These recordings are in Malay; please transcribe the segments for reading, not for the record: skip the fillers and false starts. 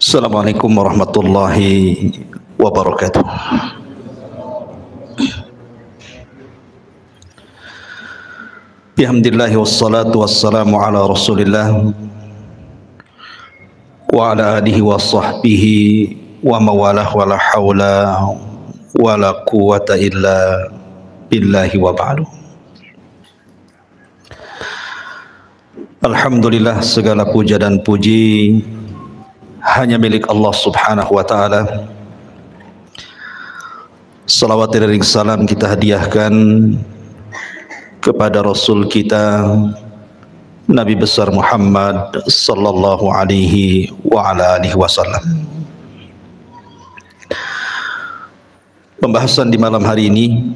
Assalamualaikum warahmatullahi wabarakatuh. Bihamdillahi wassalatu wassalamu ala rasulillah wa ala alihi wa sahbihi wa mawalah wa la hawla wa la quwata illa billahi wa ba'du. Alhamdulillah, segala puja dan puji hanya milik Allah subhanahu wa ta'ala. Salawat dan salam kita hadiahkan kepada Rasul kita Nabi besar Muhammad sallallahu alaihi wa ala alihi wasallam. Pembahasan di malam hari ini,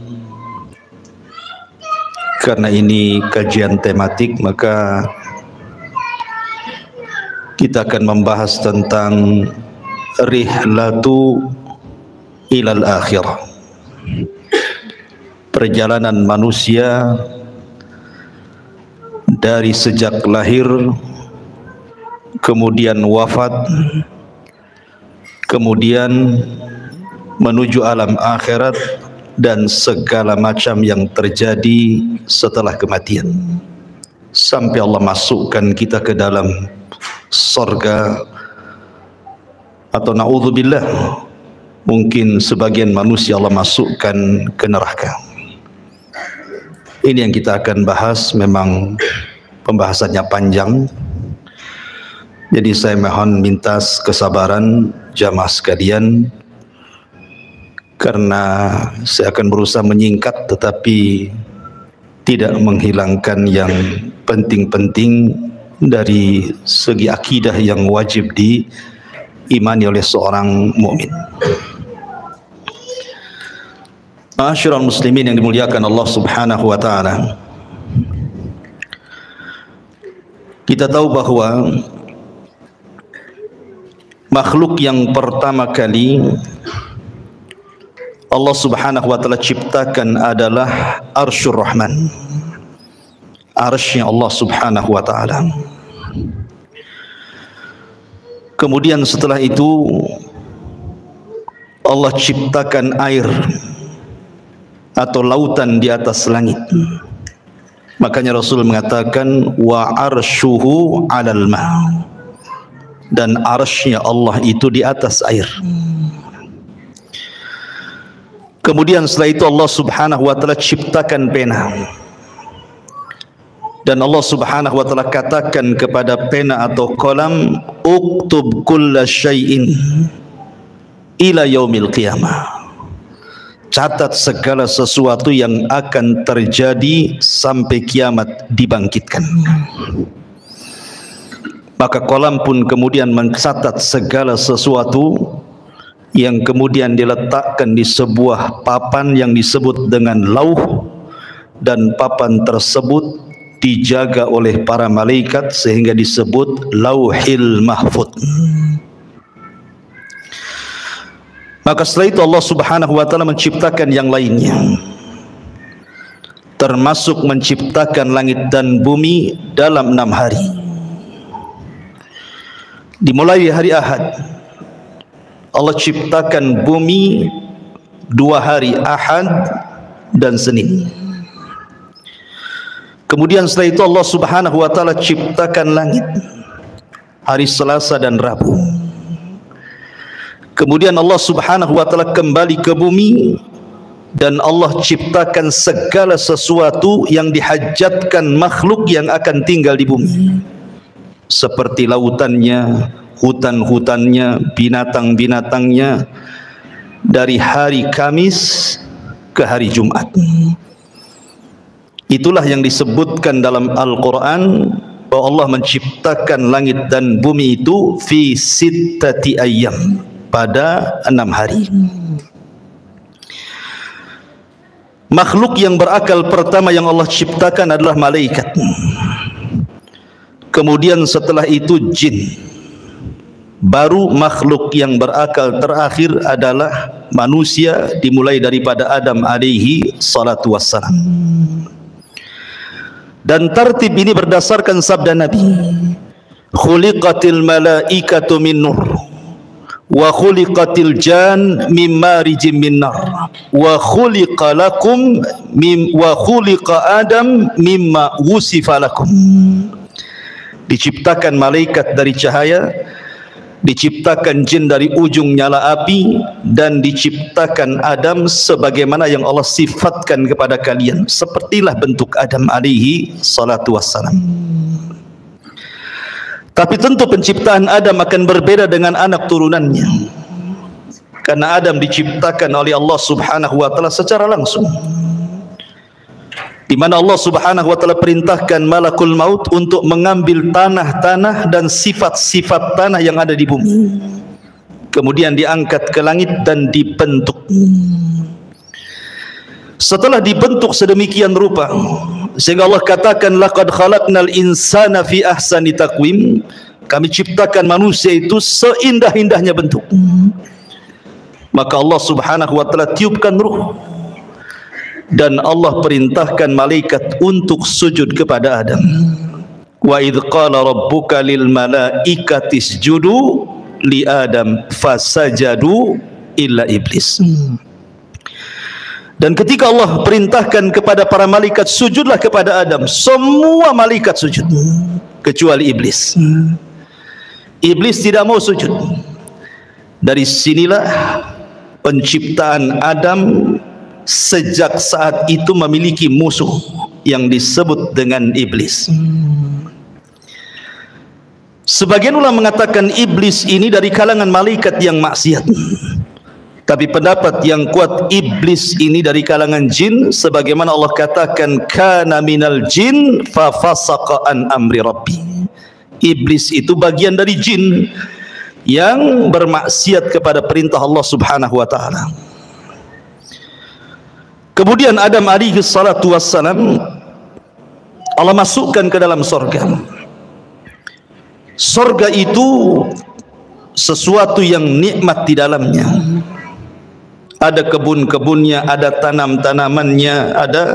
karena ini kajian tematik, maka kita akan membahas tentang rihlatu ilal akhirah, perjalanan manusia dari sejak lahir, kemudian wafat, kemudian menuju alam akhirat dan segala macam yang terjadi setelah kematian, sampai Allah masukkan kita ke dalam surga, atau na'udzubillah, mungkin sebagian manusia Allah masukkan ke neraka. Ini yang kita akan bahas. Memang pembahasannya panjang, jadi saya mohon minta kesabaran jamaah sekalian, karena saya akan berusaha menyingkat tetapi tidak menghilangkan yang penting-penting dari segi akidah yang wajib diimani oleh seorang mukmin. Ma'asyiral muslimin yang dimuliakan Allah subhanahu wa ta'ala, kita tahu bahwa makhluk yang pertama kali Allah subhanahu wa ta'ala ciptakan adalah Arsyur Rahman, arsy Allah subhanahu wa ta'ala. Kemudian setelah itu Allah ciptakan air atau lautan di atas langit. Makanya Rasul mengatakan wa arsyuhu 'alal ma', dan arsy-Nya Allah itu di atas air. Kemudian setelah itu Allah subhanahu wa ta'ala ciptakan pena, dan Allah subhanahu wa ta'ala katakan kepada pena atau kolam, uktub kulla syai'in ila yaumil qiyamah, catat segala sesuatu yang akan terjadi sampai kiamat dibangkitkan. Maka kolam pun kemudian mencatat segala sesuatu yang kemudian diletakkan di sebuah papan yang disebut dengan lauh, dan papan tersebut dijaga oleh para malaikat sehingga disebut Lauhil Mahfuz. Maka setelah itu Allah subhanahu wa ta'ala menciptakan yang lainnya, termasuk menciptakan langit dan bumi dalam 6 hari. Dimulai hari Ahad, Allah ciptakan bumi 2 hari, Ahad dan Senin. Kemudian setelah itu Allah subhanahu wa ta'ala ciptakan langit hari Selasa dan Rabu. Kemudian Allah subhanahu wa ta'ala kembali ke bumi, dan Allah ciptakan segala sesuatu yang dihajatkan makhluk yang akan tinggal di bumi, seperti lautannya, hutan-hutannya, binatang-binatangnya, dari hari Kamis ke hari Jumat. Itulah yang disebutkan dalam Al-Quran bahwa Allah menciptakan langit dan bumi itu fi sittati ayyam, pada 6 hari. Makhluk yang berakal pertama yang Allah ciptakan adalah malaikat. Kemudian setelah itu jin. Baru makhluk yang berakal terakhir adalah manusia, dimulai daripada Adam alaihi salatu wassalam. Dan tartib ini berdasarkan sabda Nabi, khuliqatil malaikatu min nur, wa khuliqatil jan mim marijim min nar wa khuliqa lakum wa khuliqa Adam mimma wusifa lakum. Diciptakan malaikat dari cahaya, diciptakan jin dari ujung nyala api, dan diciptakan Adam sebagaimana yang Allah sifatkan kepada kalian. Sepertilah bentuk Adam alaihi salatu wassalam. Tapi tentu penciptaan Adam akan berbeda dengan anak turunannya, karena Adam diciptakan oleh Allah subhanahu wa ta'ala secara langsung, di mana Allah subhanahu wa ta'ala perintahkan malakul maut untuk mengambil tanah-tanah dan sifat-sifat tanah yang ada di bumi, kemudian diangkat ke langit dan dibentuk. Setelah dibentuk sedemikian rupa, sehingga Allah katakan laqad khalaqnal insana fi ahsani taqwim, kami ciptakan manusia itu seindah-indahnya bentuk. Maka Allah subhanahu wa ta'ala tiupkan ruh, dan Allah perintahkan malaikat untuk sujud kepada Adam. Wa idh qala rabbuka lil malaikati isjudu li Adam fasajadu illa iblis. Dan ketika Allah perintahkan kepada para malaikat sujudlah kepada Adam, semua malaikat sujud kecuali iblis. Iblis tidak mau sujud. Dari sinilah penciptaan Adam sejak saat itu memiliki musuh yang disebut dengan iblis. Sebagian ulama mengatakan iblis ini dari kalangan malaikat yang maksiat, tapi pendapat yang kuat iblis ini dari kalangan jin, sebagaimana Allah katakan kana minal jin fa fasaqa an amri rabbi. Iblis itu bagian dari jin yang bermaksiat kepada perintah Allah subhanahu wa ta'ala. Kemudian Adam alaihi salatu wassalam Allah masukkan ke dalam sorga. Sorga itu sesuatu yang nikmat di dalamnya. Ada kebun-kebunnya, ada tanam-tanamannya, ada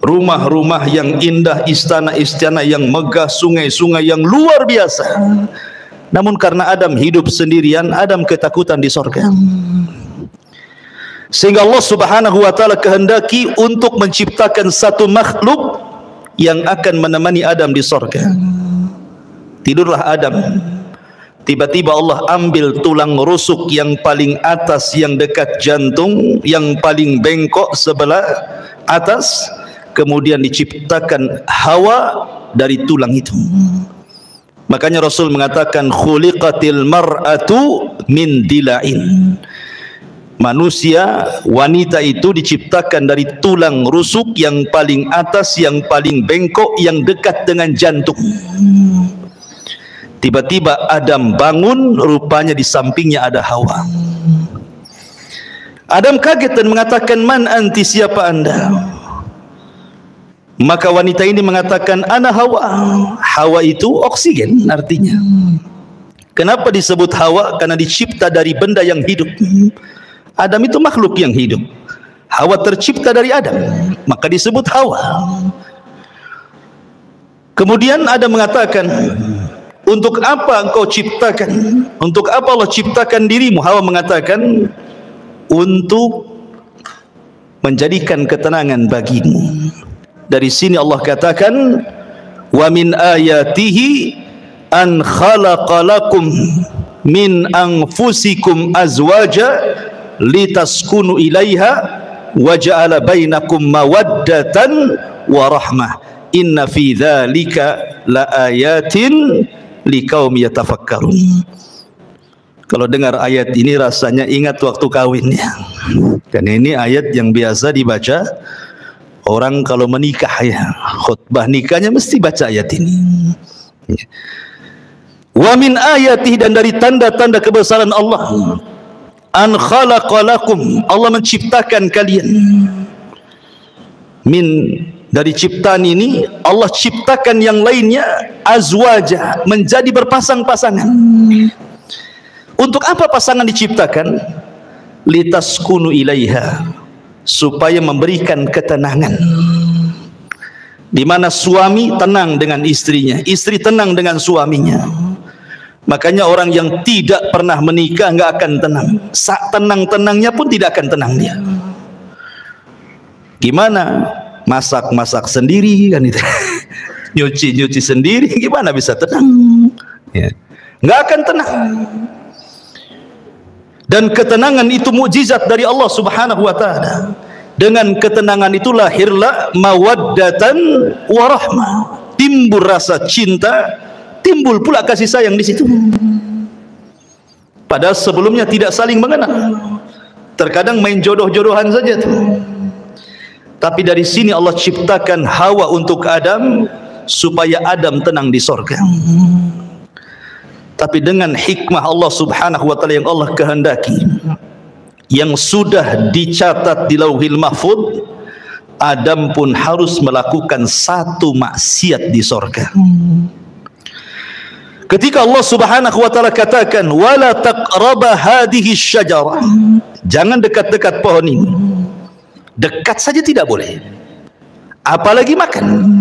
rumah-rumah yang indah, istana-istana yang megah, sungai-sungai yang luar biasa. Namun karena Adam hidup sendirian, Adam ketakutan di sorga, sehingga Allah subhanahu wa ta'ala kehendaki untuk menciptakan satu makhluk yang akan menemani Adam di sorga. Tidurlah Adam. Tiba-tiba Allah ambil tulang rusuk yang paling atas, yang dekat jantung, yang paling bengkok sebelah atas, kemudian diciptakan Hawa dari tulang itu. Makanya Rasul mengatakan khuliqatil mar'atu min dila'in. Manusia, wanita itu diciptakan dari tulang rusuk yang paling atas, yang paling bengkok, yang dekat dengan jantung. Tiba-tiba Adam bangun, rupanya di sampingnya ada Hawa. Adam kaget dan mengatakan, man anti, siapa anda? Maka wanita ini mengatakan, ana Hawa. Hawa itu oksigen artinya. Kenapa disebut Hawa? Karena dicipta dari benda yang hidup. Adam itu makhluk yang hidup. Hawa tercipta dari Adam, maka disebut Hawa. Kemudian Adam mengatakan, untuk apa engkau ciptakan? Untuk apa Allah ciptakan dirimu? Hawa mengatakan, untuk menjadikan ketenangan bagimu. Dari sini Allah katakan, wa min ayatihi an khalaqa lakum min anfusikum azwaja litaskunu ilaiha wa ja'ala bainakum mawaddatan wa rahmah inna fi dzalika laayatin liqaumi yatafakkarun. Kalau dengar ayat ini rasanya ingat waktu kawinnya. Dan ini ayat yang biasa dibaca orang kalau menikah ya. Khutbah nikahnya mesti baca ayat ini. Wa min ayatihi, dan dari tanda-tanda kebesaran Allah, an khalaqalakum, Allah menciptakan kalian. Min, dari ciptaan ini Allah ciptakan yang lainnya azwaja, menjadi berpasang-pasangan. Untuk apa pasangan diciptakan? Litaskunu ilaiha, supaya memberikan ketenangan. Di mana suami tenang dengan istrinya, istri tenang dengan suaminya. Makanya orang yang tidak pernah menikah nggak akan tenang. Tenang-tenangnya pun tidak akan tenang dia. Gimana? Masak-masak sendiri kan itu. Nyuci-nyuci sendiri, gimana bisa tenang? Ya. Nggak akan tenang. Dan ketenangan itu mukjizat dari Allah Subhanahu wa taala. Dengan ketenangan itu lahirlah mawaddatan warahmah. Timbul rasa cinta, timbul pula kasih sayang di situ. Padahal sebelumnya tidak saling mengenal. Terkadang main jodoh-jodohan saja tuh. Tapi dari sini Allah ciptakan Hawa untuk Adam supaya Adam tenang di sorga. Tapi dengan hikmah Allah Subhanahu wa taala yang Allah kehendaki, yang sudah dicatat di Lauhil Mahfuz, Adam pun harus melakukan satu maksiat di sorga. Ketika Allah Subhanahu wa taala katakan wala taqraba hadhihi syajarah, jangan dekat-dekat pohon ini. Dekat saja tidak boleh, apalagi makan.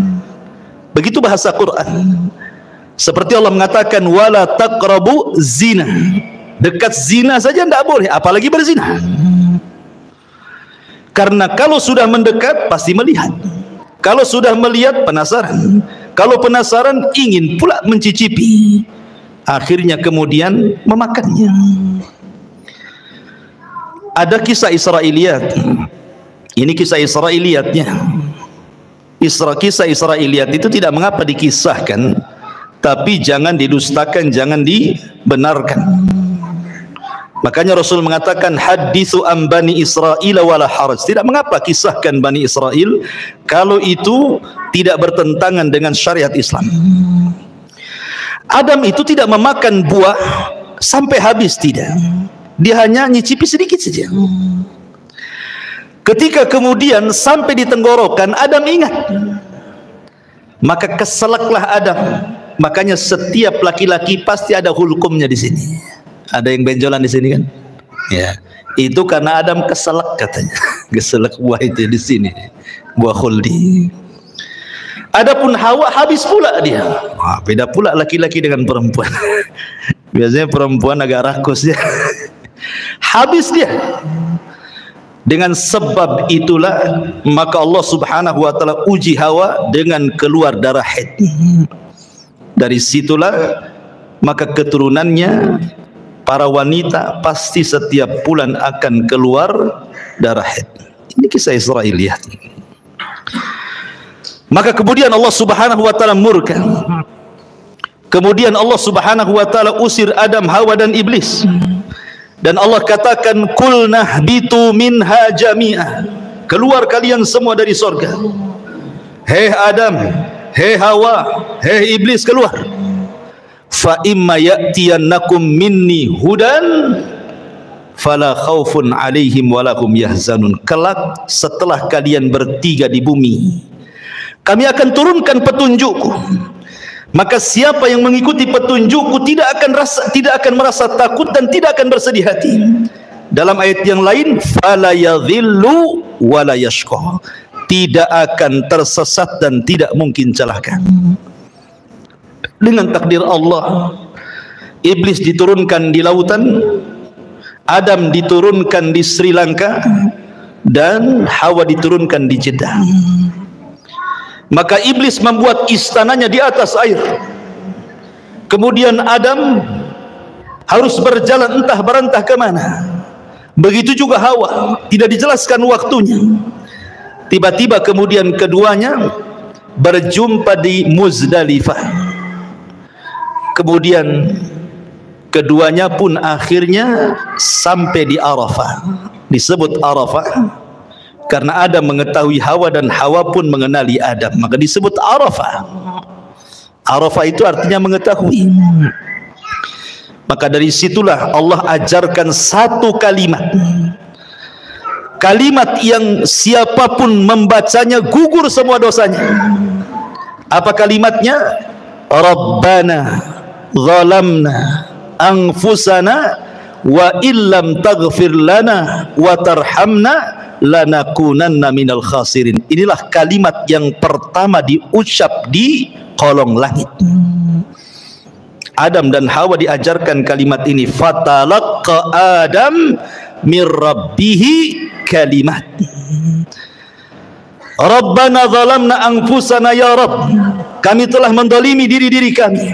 Begitu bahasa Quran. Seperti Allah mengatakan wala taqrabu zina, dekat zina saja tidak boleh, apalagi berzina. Karena kalau sudah mendekat pasti melihat, kalau sudah melihat penasaran, kalau penasaran ingin pula mencicipi, akhirnya kemudian memakannya. Ada kisah Israiliyat. Ini kisah Israiliyatnya. Kisah Israiliyat itu tidak mengapa dikisahkan, tapi jangan didustakan, jangan dibenarkan. Makanya Rasul mengatakan hadithu an Bani Israil wala haraj. Tidak mengapa kisahkan Bani Israel kalau itu tidak bertentangan dengan syariat Islam. Adam itu tidak memakan buah sampai habis, tidak. Dia hanya nyicipi sedikit saja. Ketika kemudian sampai di tenggorokan, Adam ingat. Maka keselaklah Adam. Makanya setiap laki-laki pasti ada hulkumnya di sini. Ada yang benjolan di sini kan? Ya, itu karena Adam keselak katanya. Keselak buah itu di sini, buah khuldi. Adapun Hawa habis pula dia. Wah, beda pula laki-laki dengan perempuan. Biasanya perempuan agak rakus ya. Habis dia. Dengan sebab itulah maka Allah Subhanahu wa taala uji Hawa dengan keluar darah haid. Dari situlah maka keturunannya para wanita pasti setiap bulan akan keluar darah haid. Ini kisah Israiliyat. Maka kemudian Allah Subhanahu wa taala murka. Kemudian Allah Subhanahu wa taala usir Adam, Hawa dan iblis. Dan Allah katakan kulnah bitu minha jami'ah, keluar kalian semua dari sorga. Hei Adam, hei Hawa, hei iblis, keluar. Fa imma ya'tiyannakum minni hudan fala khaufun alaihim walahum yahzanun. Kelak setelah kalian bertiga di bumi, kami akan turunkan petunjukku. Maka siapa yang mengikuti petunjukku tidak akan merasa takut dan tidak akan bersedih hati. Dalam ayat yang lain, fala yadhillu wala yashqa, tidak akan tersesat dan tidak mungkin celaka. Dengan takdir Allah, iblis diturunkan di lautan, Adam diturunkan di Sri Lanka, dan Hawa diturunkan di Jeddah. Maka iblis membuat istananya di atas air. Kemudian Adam harus berjalan entah berantah ke mana. Begitu juga Hawa, tidak dijelaskan waktunya. Tiba-tiba kemudian keduanya berjumpa di Muzdalifah. Kemudian keduanya pun akhirnya sampai di Arafah. Disebut Arafah karena Adam mengetahui Hawa dan Hawa pun mengenali Adam, maka disebut Arafah. Arafah itu artinya mengetahui. Maka dari situlah Allah ajarkan satu kalimat, kalimat yang siapapun membacanya gugur semua dosanya. Apa kalimatnya? Rabbana zalamna anfusana wa illam taghfir lana wa tarhamna lanakunanna minal khasirin. Inilah kalimat yang pertama diucap di kolong langit. Adam dan Hawa diajarkan kalimat ini, fatalaqqa Adam min rabbihi kalimat. Rabbana zalamna anfusana ya Rabb, kami telah mendolimi diri-diri kami.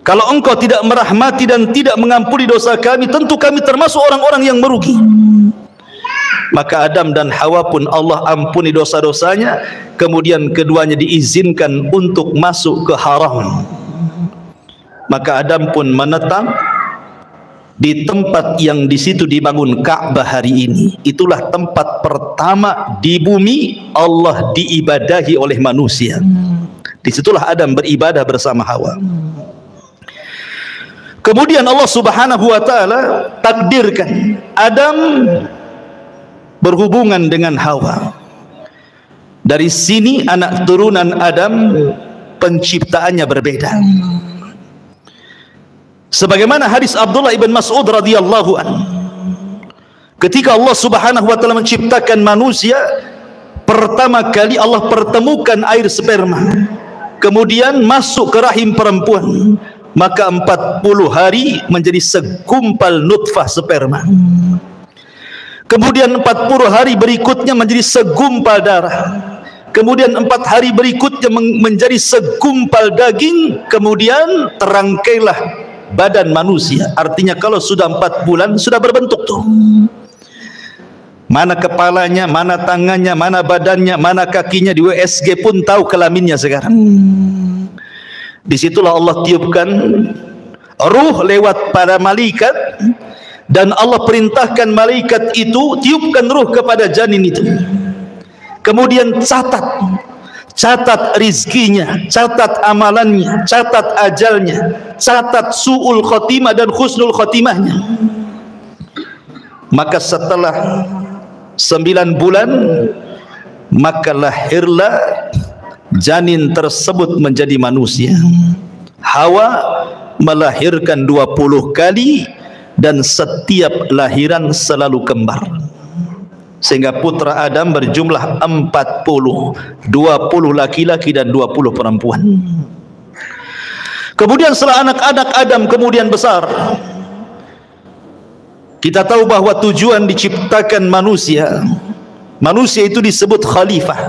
Kalau engkau tidak merahmati dan tidak mengampuni dosa kami, tentu kami termasuk orang-orang yang merugi. Maka Adam dan Hawa pun Allah ampuni dosa-dosanya, kemudian keduanya diizinkan untuk masuk ke haram. Maka Adam pun menetap di tempat yang di situ dibangun Ka'bah hari ini. Itulah tempat pertama di bumi Allah diibadahi oleh manusia. Disitulah Adam beribadah bersama Hawa. Kemudian Allah Subhanahu wa taala takdirkan Adam berhubungan dengan Hawa. Dari sini anak turunan Adam penciptaannya berbeda. Sebagaimana hadis Abdullah ibn Mas'ud radhiyallahu anhu, ketika Allah Subhanahu wa taala menciptakan manusia, pertama kali Allah pertemukan air sperma, kemudian masuk ke rahim perempuan, maka 40 hari menjadi segumpal nutfah sperma. Kemudian 40 hari berikutnya menjadi segumpal darah. Kemudian 4 hari berikutnya menjadi segumpal daging. Kemudian terangkailah badan manusia. Artinya kalau sudah 4 bulan sudah berbentuk tuh. Mana kepalanya, mana tangannya, mana badannya, mana kakinya, di USG pun tahu kelaminnya sekarang. Disitulah Allah tiupkan ruh lewat para malaikat, dan Allah perintahkan malaikat itu tiupkan ruh kepada janin itu. Kemudian catat rizkinya, catat amalannya, catat ajalnya, catat su'ul khotimah dan husnul khotimahnya. Maka setelah 9 bulan, maka lahirlah janin tersebut menjadi manusia. Hawa melahirkan 20 kali, dan setiap lahiran selalu kembar, sehingga putra Adam berjumlah 40, 20 laki-laki dan 20 perempuan. Kemudian setelah anak-anak Adam kemudian besar, kita tahu bahwa tujuan diciptakan manusia itu disebut khalifah,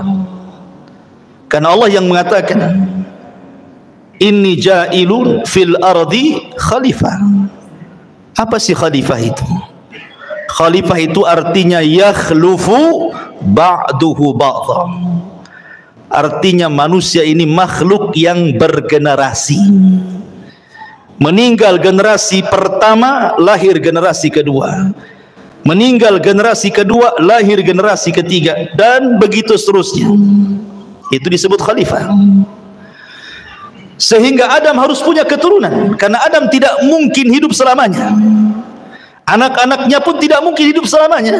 karena Allah yang mengatakan, inni ja'ilun fil ardi khalifah. Apa sih khalifah itu? Khalifah itu artinya yakhlufu ba'duhu ba'dha. Artinya manusia ini makhluk yang bergenerasi. Meninggal generasi pertama, lahir generasi kedua. Meninggal generasi kedua, lahir generasi ketiga, dan begitu seterusnya. Itu disebut khalifah. Sehingga Adam harus punya keturunan, karena Adam tidak mungkin hidup selamanya. Anak-anaknya pun tidak mungkin hidup selamanya.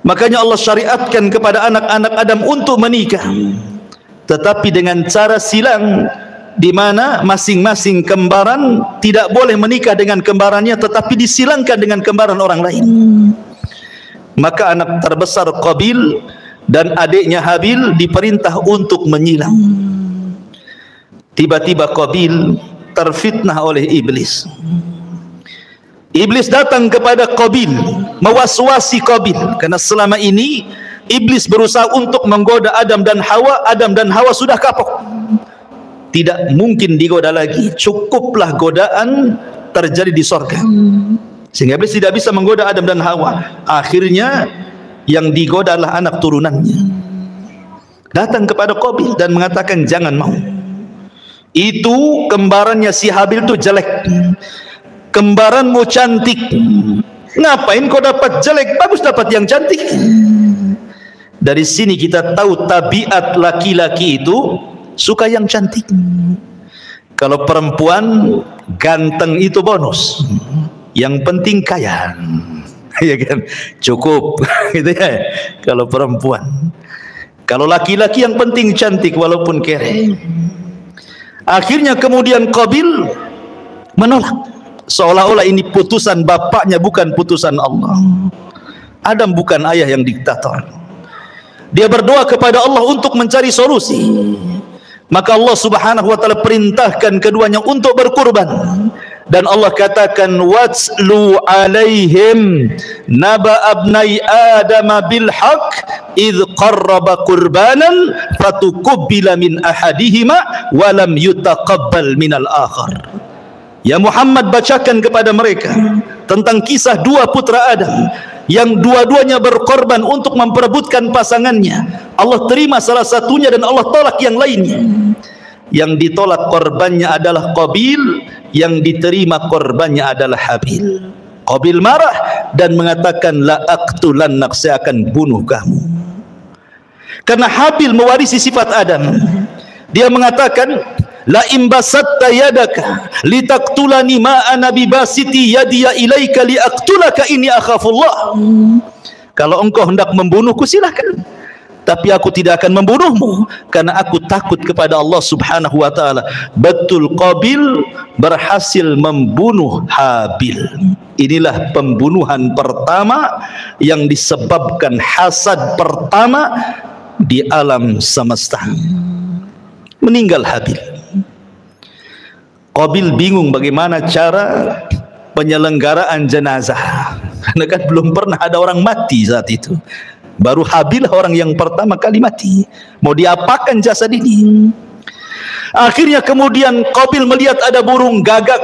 Makanya Allah syariatkan kepada anak-anak Adam untuk menikah, tetapi dengan cara silang, di mana masing-masing kembaran tidak boleh menikah dengan kembarannya, tetapi disilangkan dengan kembaran orang lain. Maka anak terbesar Qabil dan adiknya Habil diperintah untuk menyilang. Tiba-tiba Qabil terfitnah oleh iblis. Iblis datang kepada Qabil, mewaswasi Qabil, karena selama ini iblis berusaha untuk menggoda Adam dan Hawa. Adam dan Hawa sudah kapok, tidak mungkin digoda lagi, cukuplah godaan terjadi di sorga, sehingga iblis tidak bisa menggoda Adam dan Hawa. Akhirnya yang digoda adalah anak turunannya. Datang kepada Qabil dan mengatakan, jangan mau, itu kembarannya si Habil itu jelek, kembaranmu cantik, ngapain kau dapat jelek, bagus dapat yang cantik. Dari sini kita tahu tabiat laki-laki itu suka yang cantik. Kalau perempuan ganteng itu bonus, yang penting kaya, ya kan, cukup gitu ya. Kalau perempuan, kalau laki-laki yang penting cantik walaupun kere. Akhirnya kemudian Qabil menolak, seolah-olah ini putusan bapaknya, bukan putusan Allah. Adam bukan ayah yang diktator. Dia berdoa kepada Allah untuk mencari solusi. Maka Allah Subhanahu wa taala perintahkan keduanya untuk berkurban. Dan Allah katakan watslu alaihim naba abnai adam bil haqq id qarraba qurbanan fatuqbila min ahadihima wa lam yutaqabbal minal akhar. Ya Muhammad, bacakan kepada mereka tentang kisah dua putra Adam yang dua-duanya berkorban untuk memperebutkan pasangannya. Allah terima salah satunya dan Allah tolak yang lainnya. Yang ditolak korbannya adalah Qabil, yang diterima korbannya adalah Habil. Qabil marah dan mengatakan la aqtulannak, saya akan bunuh kamu. Karena Habil mewarisi sifat Adam. Dia mengatakan la imbasatta yadaka litaqtulani ma ana bibasiti yadiya ilaika liaqtulaka inni akhafullah. Kalau engkau hendak membunuhku silakan, tapi aku tidak akan membunuhmu karena aku takut kepada Allah Subhanahu wa taala. Betul, Qabil berhasil membunuh Habil. Inilah pembunuhan pertama yang disebabkan hasad pertama di alam semesta. Meninggal Habil. Qabil bingung bagaimana cara penyelenggaraan jenazah, karena kan belum pernah ada orang mati saat itu. Baru Habil orang yang pertama kali mati. Mau diapakan jasad ini? Akhirnya kemudian Qabil melihat ada burung gagak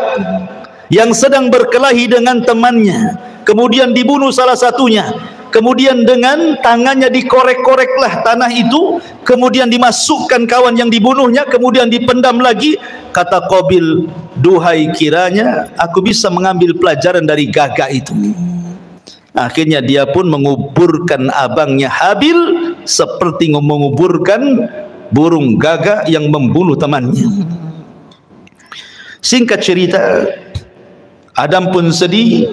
yang sedang berkelahi dengan temannya. Kemudian dibunuh salah satunya. Kemudian dengan tangannya dikorek-koreklah tanah itu. Kemudian dimasukkan kawan yang dibunuhnya. Kemudian dipendam lagi. Kata Qabil, duhai kiranya aku bisa mengambil pelajaran dari gagak itu. Akhirnya dia pun menguburkan abangnya Habil seperti menguburkan burung gagak yang membunuh temannya. Singkat cerita, Adam pun sedih,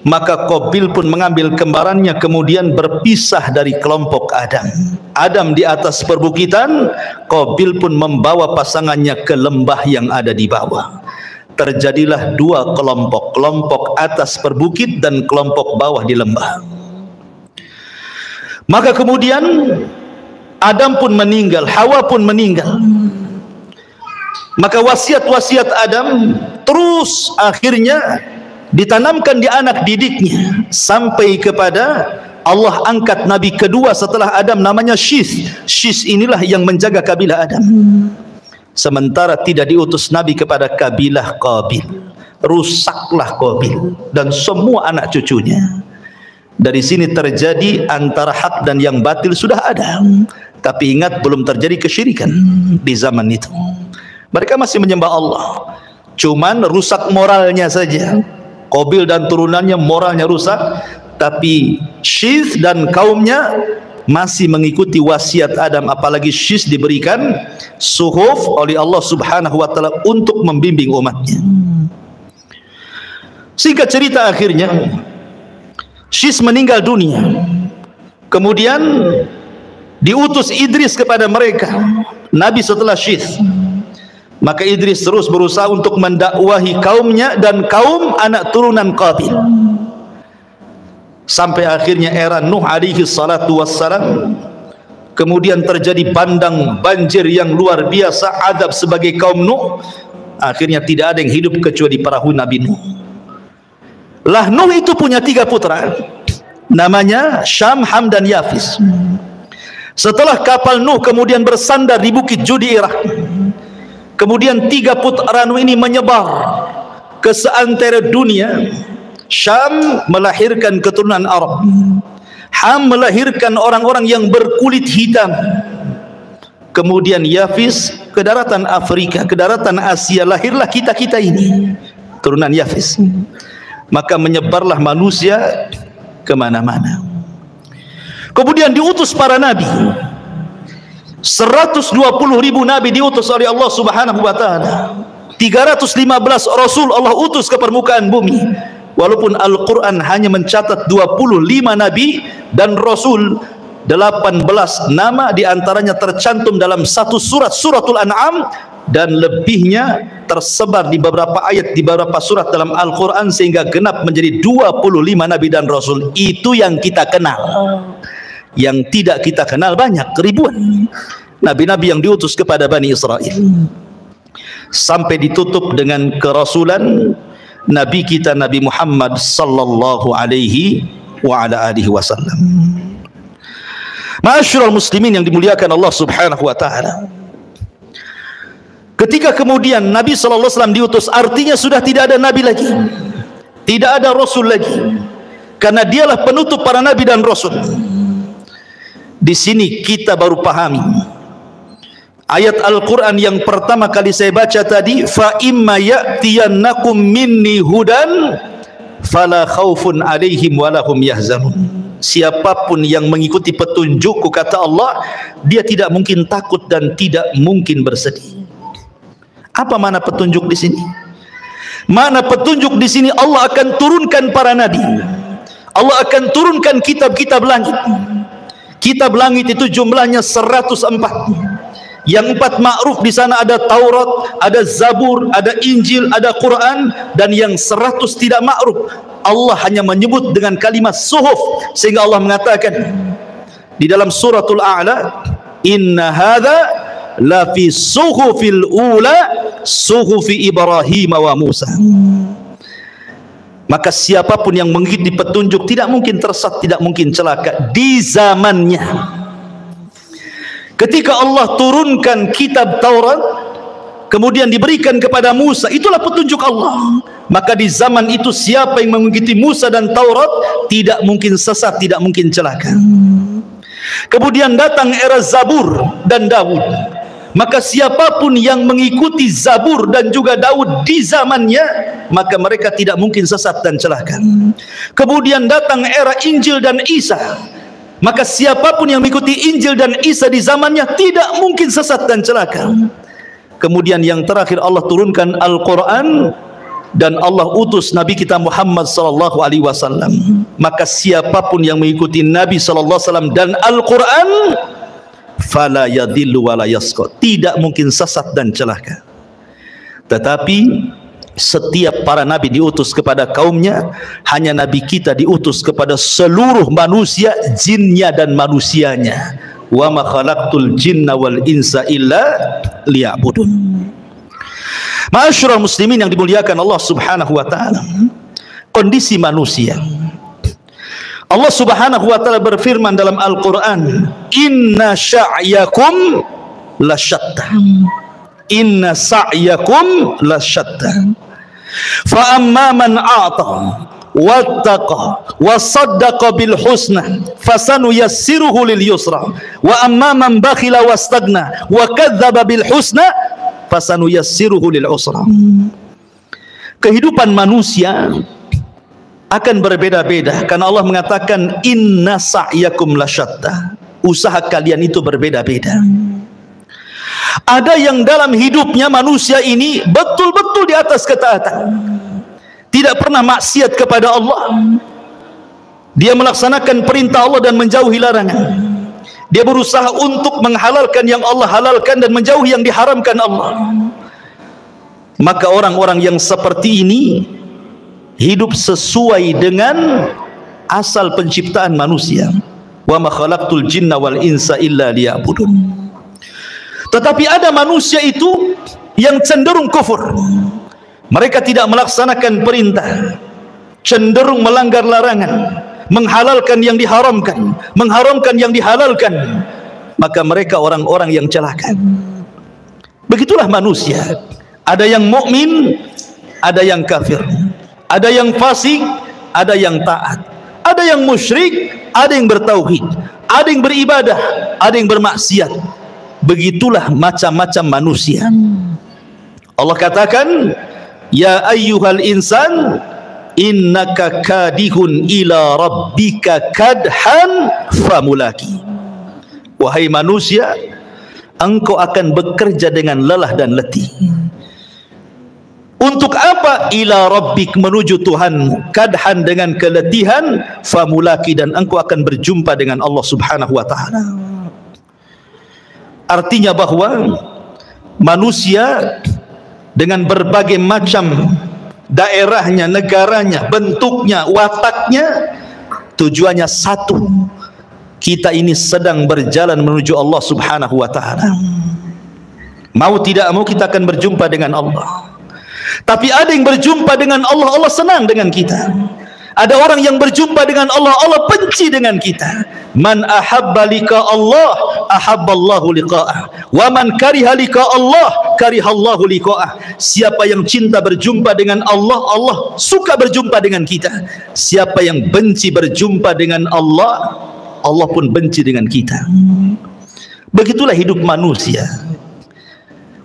maka Qabil pun mengambil kembarannya kemudian berpisah dari kelompok Adam. Adam di atas perbukitan, Qabil pun membawa pasangannya ke lembah yang ada di bawah. Terjadilah dua kelompok, kelompok atas perbukit dan kelompok bawah di lembah. Maka kemudian Adam pun meninggal, Hawa pun meninggal. Maka wasiat-wasiat Adam terus akhirnya ditanamkan di anak didiknya sampai kepada Allah angkat Nabi kedua setelah Adam, namanya Syith. Syith inilah yang menjaga kabilah Adam. Sementara tidak diutus Nabi kepada kabilah Qabil. Rusaklah Qabil dan semua anak cucunya. Dari sini terjadi antara hak dan yang batil sudah ada. Tapi ingat, belum terjadi kesyirikan di zaman itu. Mereka masih menyembah Allah, cuman rusak moralnya saja. Qabil dan turunannya moralnya rusak, tapi Syith dan kaumnya masih mengikuti wasiat Adam. Apalagi Syith diberikan suhuf oleh Allah Subhanahu wa taala untuk membimbing umatnya. Singkat cerita, akhirnya Syith meninggal dunia. Kemudian diutus Idris kepada mereka, nabi setelah Syith. Maka Idris terus berusaha untuk mendakwahi kaumnya dan kaum anak turunan Qabil. Sampai akhirnya era Nuh alaihi salatu wassalam. Kemudian terjadi bandang banjir yang luar biasa, adab sebagai kaum Nuh. Akhirnya tidak ada yang hidup kecuali perahu Nabi Nuh. Lah Nuh itu punya 3 putra, namanya Syam, Ham dan Yafis. Setelah kapal Nuh kemudian bersandar di bukit Judi Irak, kemudian 3 putra Nuh ini menyebar ke seantero dunia. Syam melahirkan keturunan Arab, Ham melahirkan orang-orang yang berkulit hitam, kemudian Yafis ke daratan Afrika, ke daratan Asia, lahirlah kita-kita ini, turunan Yafis. Maka menyebarlah manusia kemana-mana. Kemudian diutus para nabi, 120.000 nabi diutus oleh Allah Subhanahu wa taala. 315 rasul Allah utus ke permukaan bumi. Walaupun Al-Quran hanya mencatat 25 nabi dan rasul, 18 nama diantaranya tercantum dalam satu surat, suratul An'am, dan lebihnya tersebar di beberapa ayat di beberapa surat dalam Al-Quran, sehingga genap menjadi 25 nabi dan rasul. Itu yang kita kenal. Yang tidak kita kenal banyak, ribuan. nabi-nabi yang diutus kepada Bani Israel, sampai ditutup dengan kerasulan Nabi kita Nabi Muhammad sallallahu alaihi wa ala alihi wasallam. Ma'asyiral muslimin yang dimuliakan Allah Subhanahu wa taala, ketika kemudian Nabi sallallahu alaihi wasallam diutus, artinya sudah tidak ada nabi lagi, tidak ada rasul lagi, karena dialah penutup para nabi dan rasul. Di sini kita baru pahami ayat Al-Quran yang pertama kali saya baca tadi, fa imma ya'tiyannakum minni hudan fala khaufun alaihim walahum yahzanun. Siapapun yang mengikuti petunjukku, kata Allah, dia tidak mungkin takut dan tidak mungkin bersedih. Apa makna petunjuk di sini? Makna petunjuk di sini, Allah akan turunkan para nabi, Allah akan turunkan kitab-kitab langit. Kitab langit itu jumlahnya 104. Yang 4 ma'ruf di sana ada Taurat, ada Zabur, ada Injil, ada Quran, dan yang 100 tidak ma'ruf. Allah hanya menyebut dengan kalimat suhuf, sehingga Allah mengatakan di dalam suratul A'la, inna hadza la fi suhufil ula suhufi Ibrahim wa Musa. Maka siapapun yang mengikuti petunjuk tidak mungkin tersesat, tidak mungkin celaka di zamannya. Ketika Allah turunkan kitab Taurat, kemudian diberikan kepada Musa, itulah petunjuk Allah. Maka di zaman itu siapa yang mengikuti Musa dan Taurat tidak mungkin sesat, tidak mungkin celaka. Kemudian datang era Zabur dan Daud, maka siapapun yang mengikuti Zabur dan juga Daud di zamannya, maka mereka tidak mungkin sesat dan celaka. Kemudian datang era Injil dan Isa, maka siapapun yang mengikuti Injil dan Isa di zamannya tidak mungkin sesat dan celaka. Kemudian yang terakhir Allah turunkan Al-Quran, dan Allah utus Nabi kita Muhammad sallallahu alaihi wasallam. Maka siapapun yang mengikuti Nabi sallallahu alaihi wasallam dan Al-Quran, fala yadhillu wala yasqa, tidak mungkin sesat dan celaka. Tetapi setiap para nabi diutus kepada kaumnya, hanya nabi kita diutus kepada seluruh manusia, jinnya dan manusianya. Wa ma khalaqtul jinna wal insa illa liya'budun. Ma'asyiral muslimin yang dimuliakan Allah Subhanahu wa taala, kondisi manusia, Allah Subhanahu wa taala berfirman dalam Al-Quran, inna sa'yakum lasyatta, inna sa'yakum lasyatta, fa amma man a'ta wattaqa wa saddaqa bil husna fasanuyassiruhu lil yusra, wa amma man bakhila wastagna wa kadzdzaba bil husna fasanuyassiruhu lil usra. Kehidupan manusia akan berbeda-beda karena Allah mengatakan inna sa'yakum lasyatta, usaha kalian itu berbeda-beda. Ada yang dalam hidupnya manusia ini betul-betul di atas ketaatan, tidak pernah maksiat kepada Allah, dia melaksanakan perintah Allah dan menjauhi larangan, dia berusaha untuk menghalalkan yang Allah halalkan dan menjauhi yang diharamkan Allah. Maka orang-orang yang seperti ini hidup sesuai dengan asal penciptaan manusia. Wa ma khalaqtul jinna wal insa illa liya'budun. Tetapi ada manusia itu yang cenderung kufur. Mereka tidak melaksanakan perintah, cenderung melanggar larangan, menghalalkan yang diharamkan, mengharamkan yang dihalalkan. Maka mereka orang-orang yang celaka. Begitulah manusia. Ada yang mukmin, ada yang kafir, ada yang fasik, ada yang taat, ada yang musyrik, ada yang bertauhid, ada yang beribadah, ada yang bermaksiat. Begitulah macam-macam manusia. Allah katakan, ya ayyuhal insan innaka kadihun ila rabbika kadhan famulaki. Wahai manusia, engkau akan bekerja dengan lelah dan letih. Untuk apa? Ila rabbik, menuju Tuhanmu, kadhan dengan keletihan, famulaki, dan engkau akan berjumpa dengan Allah Subhanahu wa taala. Artinya bahwa manusia dengan berbagai macam daerahnya, negaranya, bentuknya, wataknya, tujuannya satu, kita ini sedang berjalan menuju Allah Subhanahu wa ta'ala. Mau tidak mau kita akan berjumpa dengan Allah. Tapi ada yang berjumpa dengan Allah, Allah senang dengan kita. Ada orang yang berjumpa dengan Allah, Allah benci dengan kita. Man ahabba liqa Allah, ahabballahu liqa'ah. Wa man kariha liqa Allah, karihallahu liqa'ah. Siapa yang cinta berjumpa dengan Allah, Allah suka berjumpa dengan kita. Siapa yang benci berjumpa dengan Allah, Allah pun benci dengan kita. Begitulah hidup manusia.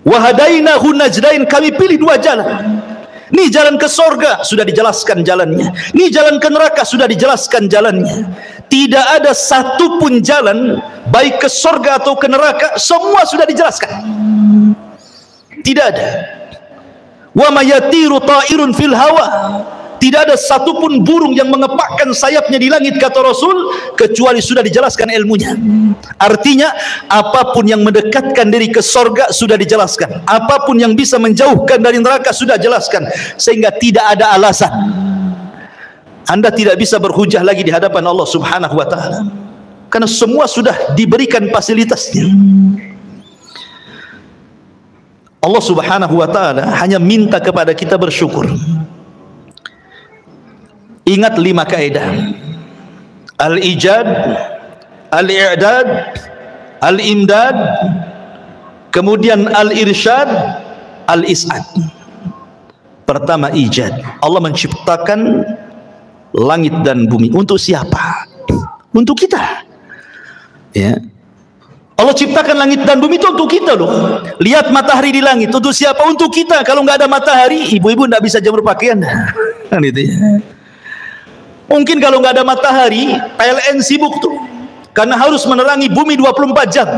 Wa hadainahu najdain, kami pilih dua jalan. Ini jalan ke sorga, sudah dijelaskan jalannya. Ini jalan ke neraka, sudah dijelaskan jalannya. Tidak ada satupun jalan, baik ke sorga atau ke neraka, semua sudah dijelaskan. Tidak ada. Wa mayatiru ta'irun fil hawa. Tidak ada satupun burung yang mengepakkan sayapnya di langit, kata Rasul, kecuali sudah dijelaskan ilmunya. Artinya, apapun yang mendekatkan diri ke sorga sudah dijelaskan. Apapun yang bisa menjauhkan dari neraka sudah dijelaskan. Sehingga tidak ada alasan Anda tidak bisa berhujah lagi di hadapan Allah Subhanahu wa ta'ala, karena semua sudah diberikan fasilitasnya. Allah Subhanahu wa ta'ala hanya minta kepada kita bersyukur. Ingat 5 kaidah: al-ijad, al-i'dad, al-imdad, kemudian al-irsyad, al-is'ad. Pertama, ijad. Allah menciptakan langit dan bumi. Untuk siapa? Untuk kita. Ya. Allah ciptakan langit dan bumi itu untuk kita loh. Lihat matahari di langit, untuk siapa? Untuk kita. Kalau nggak ada matahari, ibu-ibu nggak bisa jemur pakaian. Kan itu ya. Mungkin kalau nggak ada matahari, PLN sibuk tuh, karena harus menerangi bumi 24 jam.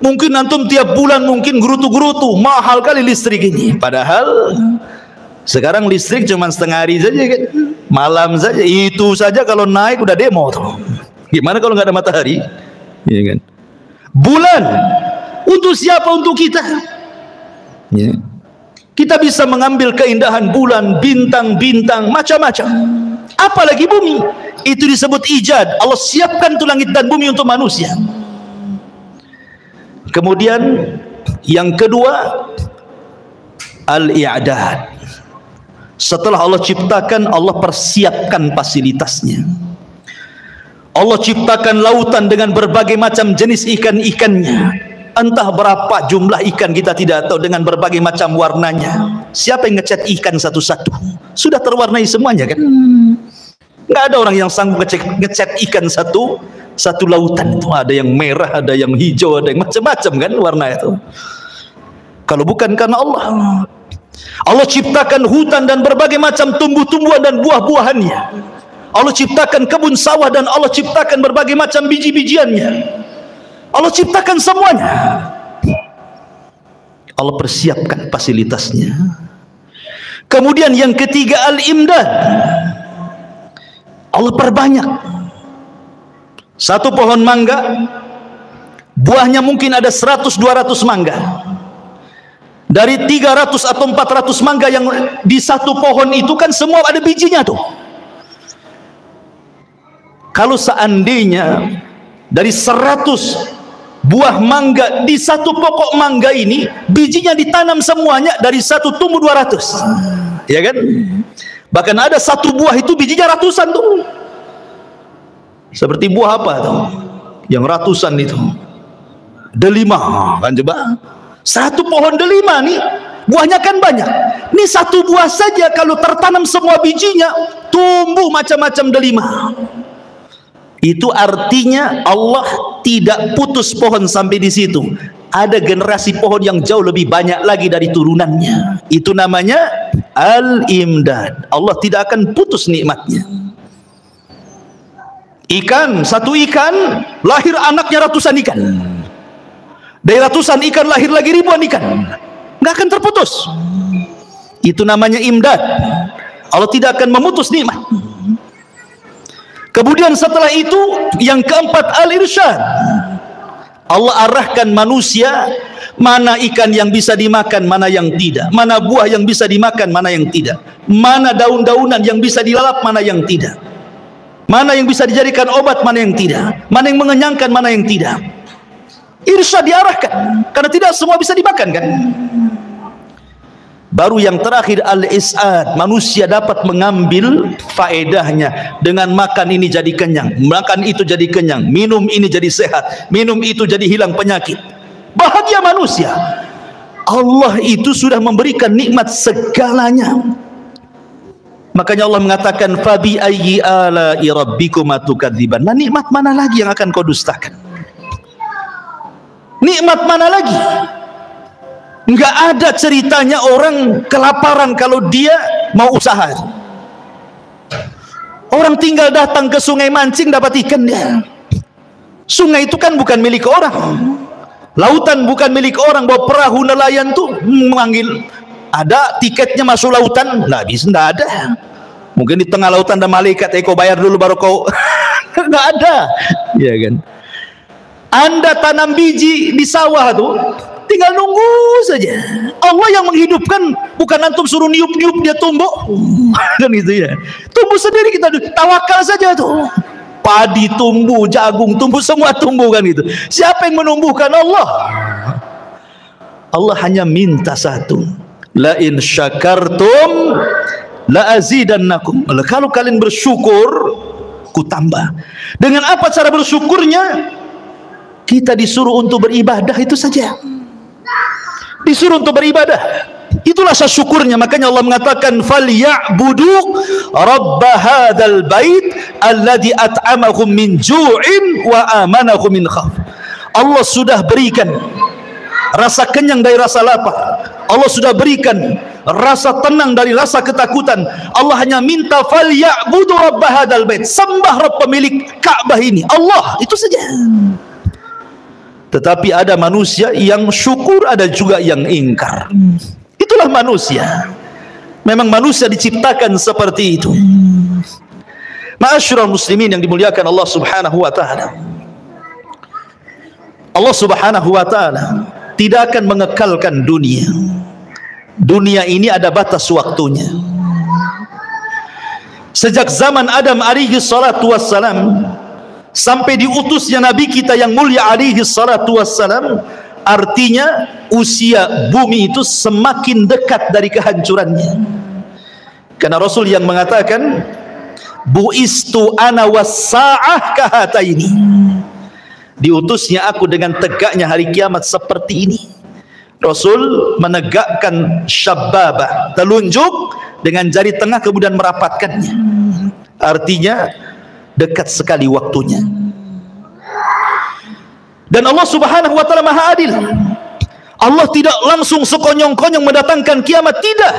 Mungkin antum tiap bulan mungkin gerutu-gerutu, mahal kali listrik ini. Padahal sekarang listrik cuma setengah hari saja kan, malam saja. Itu saja kalau naik udah demo tuh. Gimana kalau nggak ada matahari? Iya kan? Bulan untuk siapa? Untuk kita. Ya. Kita bisa mengambil keindahan bulan, bintang-bintang, macam-macam. Apalagi bumi, itu disebut ijad. Allah siapkan tuh langit dan bumi untuk manusia. Kemudian yang kedua, al-i'dad. Setelah Allah ciptakan, Allah persiapkan fasilitasnya. Allah ciptakan lautan dengan berbagai macam jenis ikan-ikannya. Entah berapa jumlah ikan kita tidak tahu, dengan berbagai macam warnanya. Siapa yang ngecat ikan satu-satu? Sudah terwarnai semuanya kan? Nggak ada orang yang sanggup ngecat ikan satu lautan itu. Ada yang merah, ada yang hijau, ada yang macam-macam kan warna itu. Kalau bukan karena Allah. Allah ciptakan hutan dan berbagai macam tumbuh-tumbuhan dan buah-buahannya. Allah ciptakan kebun sawah dan Allah ciptakan berbagai macam biji-bijiannya. Allah ciptakan semuanya. Allah persiapkan fasilitasnya. Kemudian yang ketiga, al-imdad. Allah perbanyak. Satu pohon mangga, buahnya mungkin ada 100-200 mangga. Dari 300 atau 400 mangga yang di satu pohon itu kan semua ada bijinya tuh. Kalau seandainya dari 100 buah mangga di satu pokok mangga ini, bijinya ditanam semuanya, dari satu tumbuh 200, ya kan? Bahkan ada satu buah itu bijinya ratusan tuh. Seperti buah apa tuh? Yang ratusan itu. Delima, kan coba. Satu pohon delima nih, buahnya kan banyak. Ini satu buah saja kalau tertanam semua bijinya, tumbuh macam-macam delima. Itu artinya Allah tidak putus pohon sampai di situ. Ada generasi pohon yang jauh lebih banyak lagi dari turunannya. Itu namanya al-imdad. Allah tidak akan putus nikmatnya. Ikan, satu ikan lahir anaknya ratusan ikan. Dari ratusan ikan lahir lagi ribuan ikan. Nggak akan terputus. Itu namanya imdad. Allah tidak akan memutus nikmat. Kemudian setelah itu yang keempat, al-irsyad. Allah arahkan manusia, mana ikan yang bisa dimakan, mana yang tidak, mana buah yang bisa dimakan, mana yang tidak, mana daun-daunan yang bisa dilalap, mana yang tidak. Mana yang bisa dijadikan obat, mana yang tidak. Mana yang mengenyangkan, mana yang tidak. Irsyad diarahkan, karena tidak semua bisa dimakan kan. Baru yang terakhir al-is'ad, manusia dapat mengambil faedahnya. Dengan makan ini jadi kenyang, makan itu jadi kenyang, minum ini jadi sehat, minum itu jadi hilang penyakit. Bahagia manusia. Allah itu sudah memberikan nikmat segalanya. Makanya Allah mengatakan fabi ayyi ala'i rabbikuma tukadziban. Nah, nikmat mana lagi yang akan kau dustakan? Nikmat mana lagi? Enggak ada ceritanya orang kelaparan kalau dia mau usaha. Orang tinggal datang ke sungai mancing dapat ikan dia. Sungai itu kan bukan milik orang. Lautan bukan milik orang. Bawa perahu nelayan tuh memanggil, ada tiketnya masuk lautan? Nggak bisa, nggak ada. Mungkin di tengah lautan ada malaikat, kau bayar dulu baru kau. Nggak ada, ya kan? Anda tanam biji di sawah tuh, tinggal nunggu saja. Allah yang menghidupkan, bukan antum suruh niup-niup dia tumbuh, kan gitu ya. Tumbuh sendiri, kita tawakal saja tuh. Padi tumbuh, jagung tumbuh, semua tumbuh kan gitu. Siapa yang menumbuhkan? Allah. Allah hanya minta satu, la in syakartum la azidannakum. Kalau kalian bersyukur, ku tambah. Dengan apa cara bersyukurnya? Kita disuruh untuk beribadah, itu saja. Disuruh untuk beribadah, itulah syukurnya. Makanya Allah mengatakan falyabudu rabb hadzal bait alladzi at'amahum min ju'in wa amanahum min khauf. Allah sudah berikan rasa kenyang dari rasa lapar. Allah sudah berikan rasa tenang dari rasa ketakutan. Allah hanya minta falyabudu rabb hadzal bait, sembah Rabb pemilik Ka'bah ini, Allah, itu saja. Tetapi ada manusia yang syukur, ada juga yang ingkar. Itulah manusia. Memang manusia diciptakan seperti itu. Ma'asyiral muslimin yang dimuliakan Allah Subhanahu wa taala. Allah Subhanahu wa taala tidak akan mengekalkan dunia. Dunia ini ada batas waktunya. Sejak zaman Adam alaihi salatu wassalam sampai diutusnya Nabi kita yang mulia alaihi salatu wassalam, artinya usia bumi itu semakin dekat dari kehancurannya. Karena Rasul yang mengatakan buistu ana was-sa'ah kahataini, diutusnya aku dengan tegaknya hari kiamat seperti ini. Rasul menegakkan syababah, telunjuk dengan jari tengah kemudian merapatkannya, artinya dekat sekali waktunya. Dan Allah Subhanahu wa taala Maha Adil. Allah tidak langsung sekonyong-konyong mendatangkan kiamat, tidak.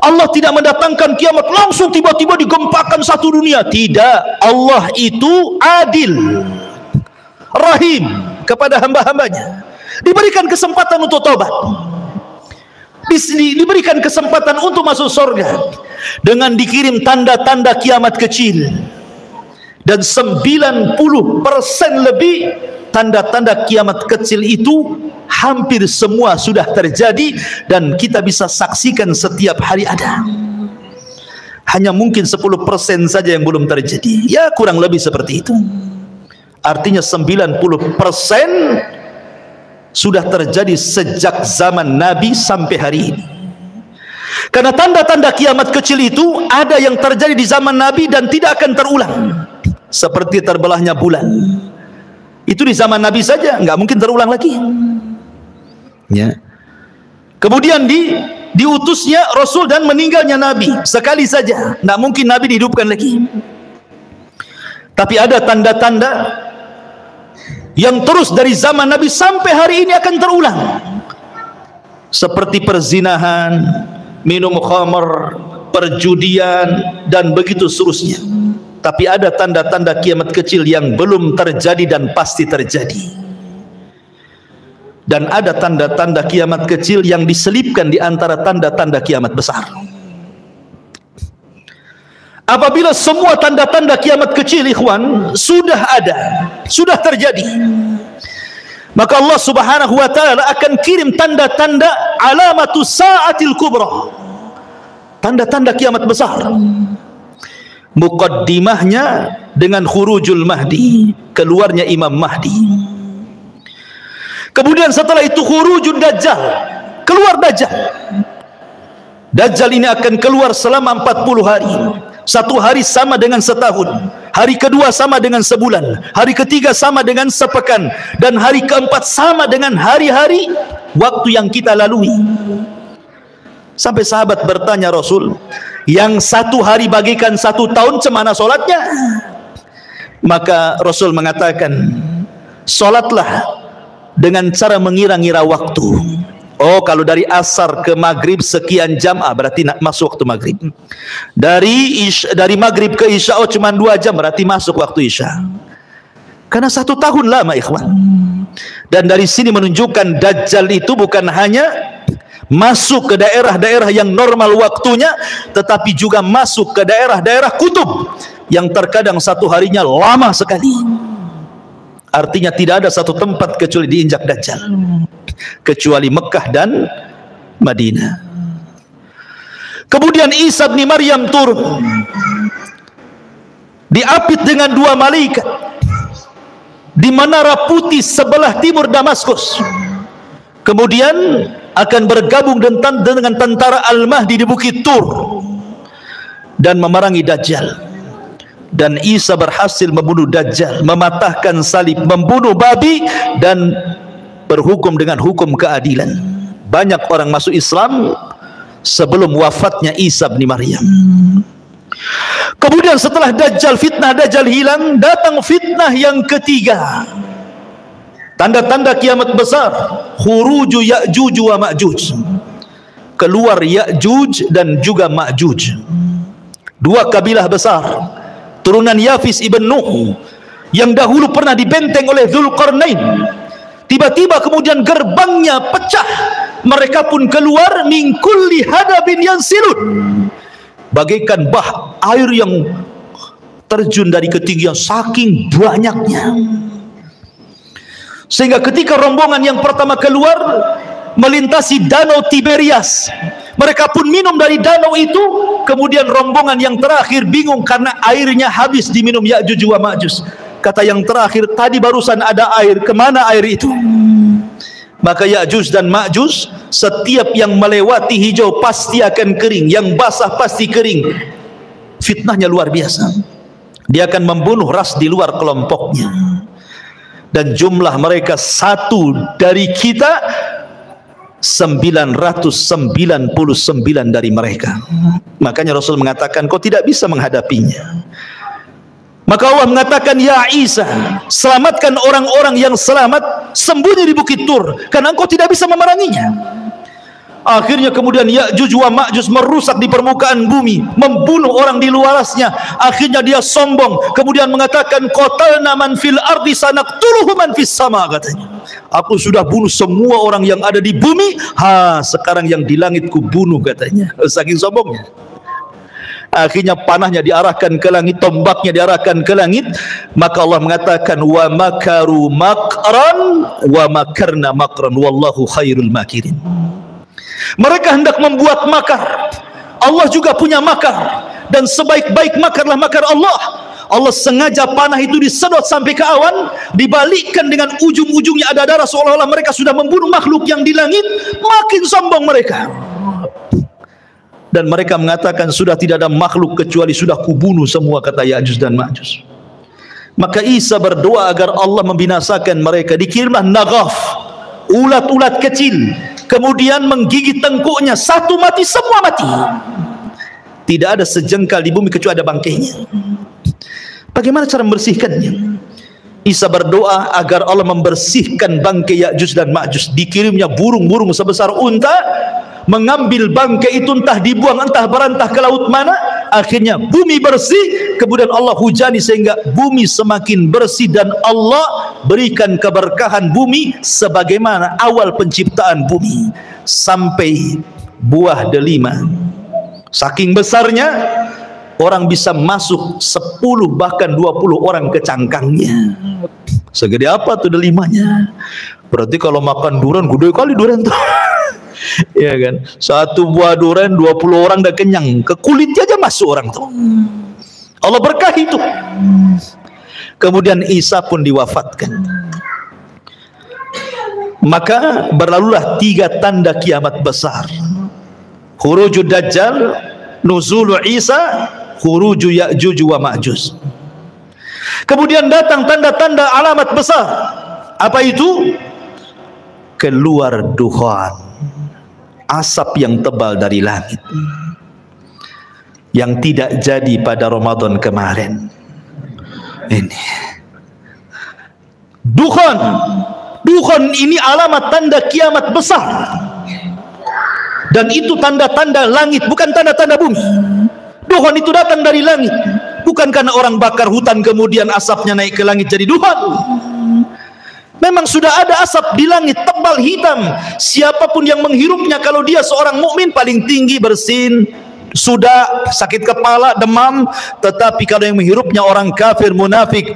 Allah tidak mendatangkan kiamat langsung tiba-tiba digempakan satu dunia, tidak. Allah itu adil, rahim kepada hamba-hambanya. Diberikan kesempatan untuk tobat, diberikan kesempatan untuk masuk surga dengan dikirim tanda-tanda kiamat kecil. Dan 90% lebih tanda-tanda kiamat kecil itu hampir semua sudah terjadi dan kita bisa saksikan setiap hari ada. Hanya mungkin 10% saja yang belum terjadi. Ya kurang lebih seperti itu. Artinya 90% sudah terjadi sejak zaman Nabi sampai hari ini. Karena tanda-tanda kiamat kecil itu ada yang terjadi di zaman Nabi dan tidak akan terulang. Seperti terbelahnya bulan, itu di zaman Nabi saja, nggak mungkin terulang lagi. Ya. Kemudian diutusnya Rasul dan meninggalnya Nabi sekali saja, nggak mungkin Nabi dihidupkan lagi. Tapi ada tanda-tanda yang terus dari zaman Nabi sampai hari ini akan terulang, seperti perzinahan, minum khamr, perjudian, dan begitu seterusnya. Tapi ada tanda-tanda kiamat kecil yang belum terjadi dan pasti terjadi. Dan ada tanda-tanda kiamat kecil yang diselipkan di antara tanda-tanda kiamat besar. Apabila semua tanda-tanda kiamat kecil, ikhwan, sudah ada, sudah terjadi, maka Allah Subhanahu wa taala akan kirim tanda-tanda alamatus sa'atil kubra, tanda-tanda kiamat besar. muqaddimahnya dengan khurujul Mahdi, keluarnya Imam Mahdi. Kemudian setelah itu khurujul Dajjal, keluar Dajjal. Dajjal ini akan keluar selama 40 hari. Satu hari sama dengan setahun, hari kedua sama dengan sebulan, hari ketiga sama dengan sepekan, dan hari keempat sama dengan hari-hari waktu yang kita lalui. Sampai sahabat bertanya Rasul, yang satu hari bagikan satu tahun, cemana solatnya? Maka Rasul mengatakan, solatlah dengan cara mengira-ngira waktu. Oh, kalau dari asar ke maghrib sekian jam, berarti masuk waktu maghrib. Dari maghrib ke isya, oh cuma 2 jam, berarti masuk waktu isya. Karena 1 tahun lama, ikhwan. Dan dari sini menunjukkan Dajjal itu bukan hanya masuk ke daerah-daerah yang normal waktunya, tetapi juga masuk ke daerah-daerah kutub yang terkadang satu harinya lama sekali. Artinya tidak ada satu tempat kecuali diinjak Dajjal, kecuali Mekah dan Madinah. Kemudian Isa bin Maryam turun, diapit dengan 2 malaikat di menara putih sebelah timur Damaskus. Kemudian akan bergabung dengan tentara Al-Mahdi di Bukit Tur dan memerangi Dajjal. Dan Isa berhasil membunuh Dajjal, mematahkan salib, membunuh babi, dan berhukum dengan hukum keadilan. Banyak orang masuk Islam sebelum wafatnya Isa bin Maryam. Kemudian setelah Dajjal, fitnah Dajjal hilang, datang fitnah yang ketiga. Tanda-tanda kiamat besar, khuruju Ya'juj wa Ma'juj, keluar Ya'juj dan juga Ma'juj, 2 kabilah besar turunan Yafis ibn Nuh yang dahulu pernah dibenteng oleh Dzulqarnain. Tiba-tiba kemudian gerbangnya pecah, mereka pun keluar min kulli hadabin yansilun, bagaikan bah air yang terjun dari ketinggian, saking banyaknya. Sehingga ketika rombongan yang pertama keluar melintasi danau Tiberias, mereka pun minum dari danau itu. Kemudian rombongan yang terakhir bingung karena airnya habis diminum Ya'juj wa Ma'juj. Kata yang terakhir, tadi barusan ada air, kemana air itu? Maka Ya'juj dan Ma'juj, setiap yang melewati hijau pasti akan kering, yang basah pasti kering. Fitnahnya luar biasa. Dia akan membunuh ras di luar kelompoknya. Dan jumlah mereka satu dari kita 999 dari mereka. Makanya Rasul mengatakan, kau tidak bisa menghadapinya. Maka Allah mengatakan, ya Isa, selamatkan orang-orang yang selamat, sembunyi di Bukit Tur, karena engkau tidak bisa memeranginya. Akhirnya kemudian Ya'juj wa Ma'juj merusak di permukaan bumi, membunuh orang di luarasnya. Akhirnya dia sombong, kemudian mengatakan, qatalna man fil ardi sanaqtuluhu man fis sama, katanya. Aku sudah bunuh semua orang yang ada di bumi, sekarang yang di langit ku bunuh, katanya. Saking sombongnya. Akhirnya panahnya diarahkan ke langit, tombaknya diarahkan ke langit. Maka Allah mengatakan, wa makaru makran wa makarna makran wallahu khairul makirin. Mereka hendak membuat makar, Allah juga punya makar, dan sebaik-baik makarlah makar Allah. Allah sengaja panah itu disedot sampai ke awan, dibalikkan dengan ujung-ujungnya ada darah, seolah-olah mereka sudah membunuh makhluk yang di langit. Makin sombong mereka, dan mereka mengatakan, sudah tidak ada makhluk kecuali sudah kubunuh semua, kata Ya'juj dan Ma'juj. Maka Isa berdoa agar Allah membinasakan mereka. Dikirimlah naghaf, ulat-ulat kecil, kemudian menggigit tengkuknya, satu mati, semua mati. Tidak ada sejengkal di bumi kecuali ada bangkainya. Bagaimana cara membersihkannya? Isa berdoa agar Allah membersihkan bangkai Ya'juj dan Ma'juj. Dikirimnya burung-burung sebesar unta, mengambil bangkai itu, entah dibuang, entah berantah ke laut mana. Akhirnya bumi bersih, kemudian Allah hujani sehingga bumi semakin bersih, dan Allah berikan keberkahan bumi sebagaimana awal penciptaan bumi, sampai buah delima. Saking besarnya, orang bisa masuk 10 bahkan 20 orang ke cangkangnya. Segede apa tuh delimanya? Berarti kalau makan durian, gede kali durian tuh. Ya kan, satu buah durian 20 orang udah kenyang, ke kulitnya aja masuk orang tuh. Allah berkahi itu. Kemudian Isa pun diwafatkan. Maka berlalulah 3 tanda kiamat besar. Khurujud Dajjal, nuzulu Isa, khuruju Ya'juj wa Ma'juj. Kemudian datang tanda-tanda alamat besar. Apa itu? Keluar dukhan, asap yang tebal dari langit, yang tidak jadi pada Ramadan kemarin. Ini dukhan. Dukhan ini alamat tanda kiamat besar. Dan itu tanda-tanda langit, bukan tanda-tanda bumi. Dukhan itu datang dari langit. Bukan karena orang bakar hutan kemudian asapnya naik ke langit jadi dukhan. Memang sudah ada asap di langit tebal hitam. Siapapun yang menghirupnya, kalau dia seorang mukmin paling tinggi bersin, sudah sakit kepala, demam. Tetapi kalau yang menghirupnya orang kafir, munafik,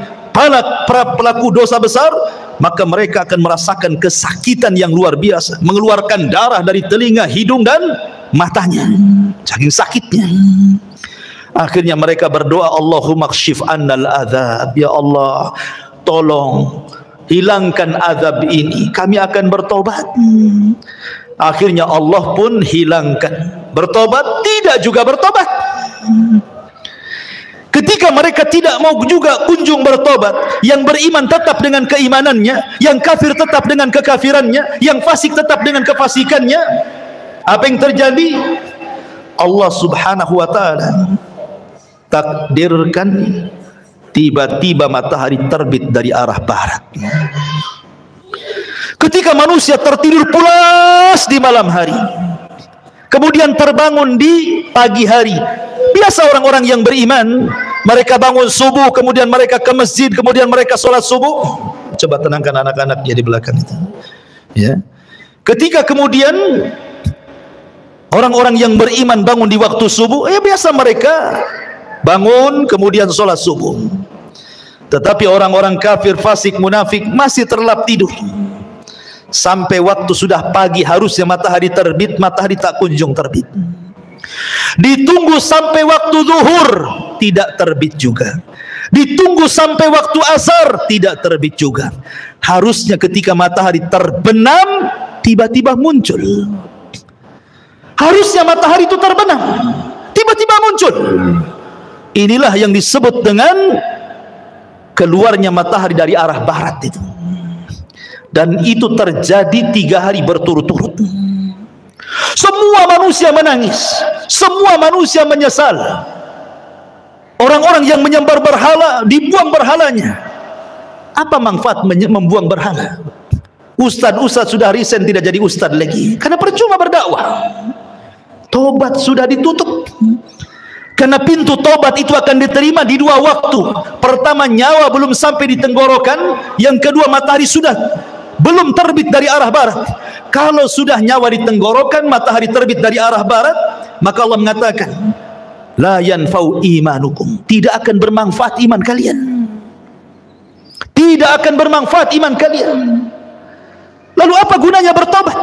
pelaku dosa besar, maka mereka akan merasakan kesakitan yang luar biasa, mengeluarkan darah dari telinga, hidung dan matanya, saking sakitnya. Akhirnya mereka berdoa, Allahumma kshif annal adzab, ya Allah tolong hilangkan azab ini, kami akan bertobat. Akhirnya Allah pun hilangkan. Bertobat? Tidak juga bertobat. Ketika mereka tidak mau juga kunjung bertobat, yang beriman tetap dengan keimanannya, yang kafir tetap dengan kekafirannya, yang fasik tetap dengan kefasikannya, apa yang terjadi? Allah subhanahu wa ta'ala takdirkan tiba-tiba matahari terbit dari arah barat. Ketika manusia tertidur pulas di malam hari, kemudian terbangun di pagi hari. Biasa orang-orang yang beriman, mereka bangun subuh, kemudian mereka ke masjid, kemudian mereka sholat subuh. Coba tenangkan anak-anak di belakang itu. Ya. Ketika kemudian orang-orang yang beriman bangun di waktu subuh, ya biasa mereka bangun kemudian sholat subuh. Tetapi orang-orang kafir, fasik, munafik masih terlelap tidur. Sampai waktu sudah pagi, harusnya matahari terbit, matahari tak kunjung terbit. Ditunggu sampai waktu zuhur, tidak terbit juga. Ditunggu sampai waktu asar, tidak terbit juga. Harusnya ketika matahari terbenam, tiba-tiba muncul. Harusnya matahari itu terbenam, tiba-tiba muncul. Inilah yang disebut dengan keluarnya matahari dari arah barat itu. Dan itu terjadi 3 hari berturut-turut. Semua manusia menangis, semua manusia menyesal. Orang-orang yang menyembah berhala, dibuang berhalanya. Apa manfaat membuang berhala? Ustadz sudah resign, tidak jadi ustadz lagi, karena percuma berdakwah. Tobat sudah ditutup, karena pintu tobat itu akan diterima di 2 waktu. Pertama, nyawa belum sampai di tenggorokan. Yang kedua, matahari sudah belum terbit dari arah barat. Kalau sudah nyawa di tenggorokan, matahari terbit dari arah barat, maka Allah mengatakan, la yanfa'u imanukum, tidak akan bermanfaat iman kalian. Tidak akan bermanfaat iman kalian. Lalu apa gunanya bertobat?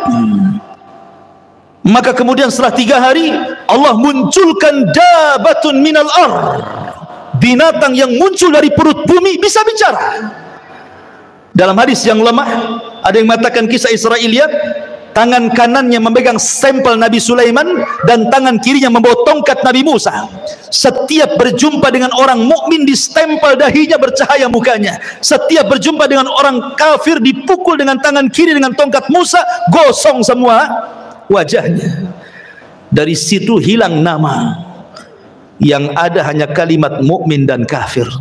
Maka kemudian setelah 3 hari, Allah munculkan dabatun minal ard, binatang yang muncul dari perut bumi bisa bicara. Dalam hadis yang lemah, ada yang mengatakan kisah Israiliyat, tangan kanannya memegang stempel Nabi Sulaiman dan tangan kirinya membawa tongkat Nabi Musa. Setiap berjumpa dengan orang mukmin distempel dahinya, bercahaya mukanya. Setiap berjumpa dengan orang kafir dipukul dengan tangan kiri dengan tongkat Musa, gosong semua wajahnya. Dari situ hilang nama, yang ada hanya kalimat mukmin dan kafir.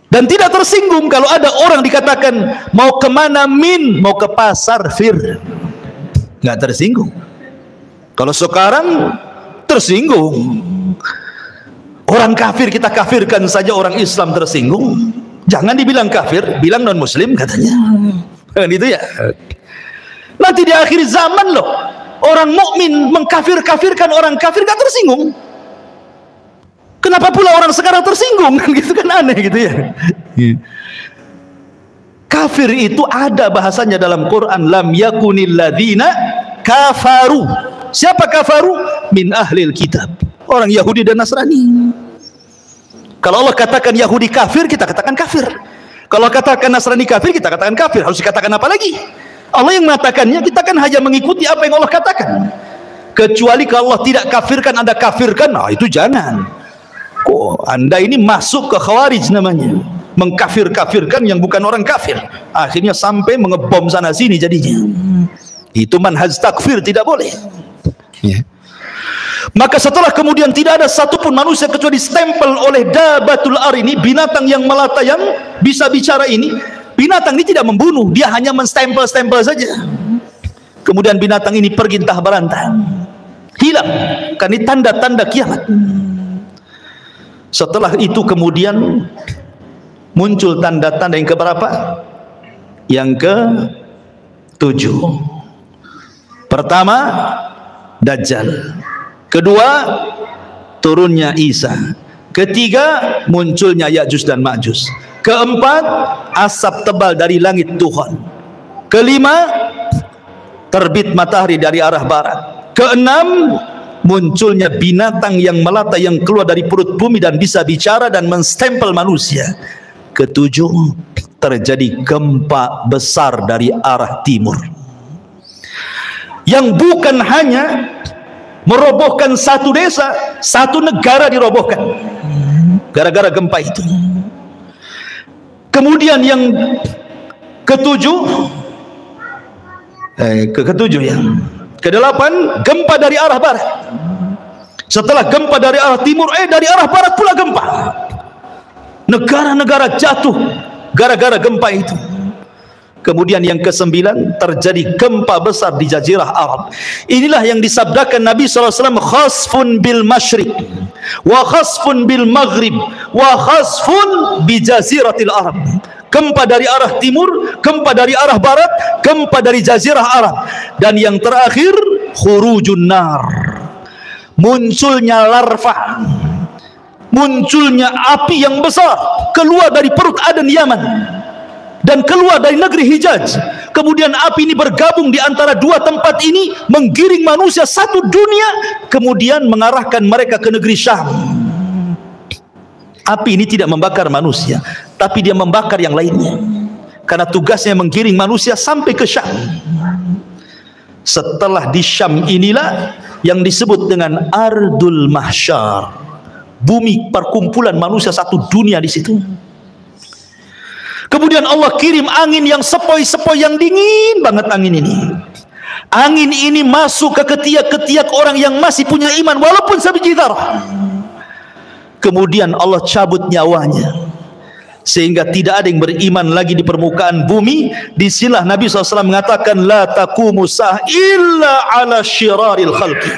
Dan tidak tersinggung kalau ada orang dikatakan mau kemana min, mau ke pasar fir, nggak tersinggung. Kalau sekarang tersinggung. Orang kafir kita kafirkan saja, orang Islam tersinggung. Jangan dibilang kafir, bilang non muslim katanya. Kan itu ya. Nanti di akhir zaman loh, orang mukmin mengkafir-kafirkan orang kafir, nggak tersinggung. Kenapa pula orang sekarang tersinggung? Gitu kan aneh gitu ya. Kafir itu ada bahasanya dalam Quran, lam yakunil ladzina kafaru. Siapa kafaru? Min ahlil kitab. orang Yahudi dan Nasrani. Kalau Allah katakan Yahudi kafir, kita katakan kafir. Kalau katakan Nasrani kafir, kita katakan kafir. Harus dikatakan apa lagi? Allah yang mengatakannya, kita kan hanya mengikuti apa yang Allah katakan. Kecuali kalau Allah tidak kafirkan, Anda kafirkan, nah itu jangan. Kok Anda ini masuk ke Khawarij namanya, mengkafir-kafirkan yang bukan orang kafir, akhirnya sampai mengebom sana sini jadinya. Itu manhaj takfir, tidak boleh. Ya. Maka setelah kemudian tidak ada satupun manusia kecuali stempel oleh dabatul ar ini, binatang yang melata yang bisa bicara ini. Binatang ini tidak membunuh, dia hanya menstempel-stempel saja. Kemudian binatang ini pergi entah berantah, hilang. Kan ini tanda-tanda kiamat. Setelah itu kemudian muncul tanda-tanda yang keberapa? Yang ke-7. Pertama, Dajjal. Kedua, turunnya Isa. Ketiga, munculnya Ya'juj dan Ma'juj. Keempat, asap tebal dari langit Tuhan. Kelima, terbit matahari dari arah barat. Keenam, munculnya binatang yang melata yang keluar dari perut bumi dan bisa bicara dan menstempel manusia. Ketujuh, terjadi gempa besar dari arah timur yang bukan hanya merobohkan satu desa, satu negara dirobohkan gara-gara gempa itu. Kemudian yang ketujuh ya, kedelapan, gempa dari arah barat. Setelah gempa dari arah timur, dari arah barat pula gempa. Negara-negara jatuh gara-gara gempa itu. Kemudian yang ke-9, terjadi gempa besar di Jazirah Arab. Inilah yang disabdakan Nabi SAW, khasfun bil masyriq wa khasfun bil maghrib wa khasfun bi jaziratil Arab. Gempa dari arah timur, gempa dari arah barat, gempa dari Jazirah Arab. Dan yang terakhir, khurujun nar, munculnya larva, munculnya api yang besar keluar dari perut Aden Yaman dan keluar dari negeri Hijaz. Kemudian api ini bergabung di antara dua tempat ini, menggiring manusia satu dunia, kemudian mengarahkan mereka ke negeri Syam. Api ini tidak membakar manusia, tapi dia membakar yang lainnya, karena tugasnya menggiring manusia sampai ke Syam. Setelah di Syam inilah yang disebut dengan Ardul Mahsyar, bumi perkumpulan manusia satu dunia di situ. Kemudian Allah kirim angin yang sepoi-sepoi, yang dingin banget angin ini. Angin ini masuk ke ketiak-ketiak orang yang masih punya iman walaupun sebiji zarah. Kemudian Allah cabut nyawanya sehingga tidak ada yang beriman lagi di permukaan bumi. Disinilah Nabi SAW mengatakan, la taqumu sa'ah illa ala syiraril khalqi.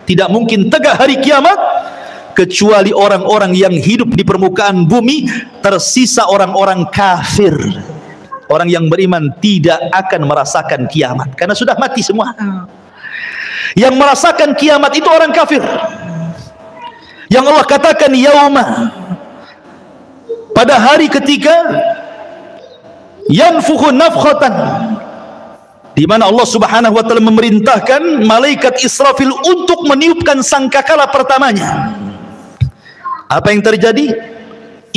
Tidak mungkin tegak hari kiamat kecuali orang-orang yang hidup di permukaan bumi, tersisa orang-orang kafir. Orang yang beriman tidak akan merasakan kiamat karena sudah mati semua. Yang merasakan kiamat itu orang kafir. Yang Allah katakan yauma, pada hari ketika yanfukhu nafkhatan, di mana Allah Subhanahu wa taala memerintahkan malaikat Israfil untuk meniupkan sangkakala pertamanya. Apa yang terjadi?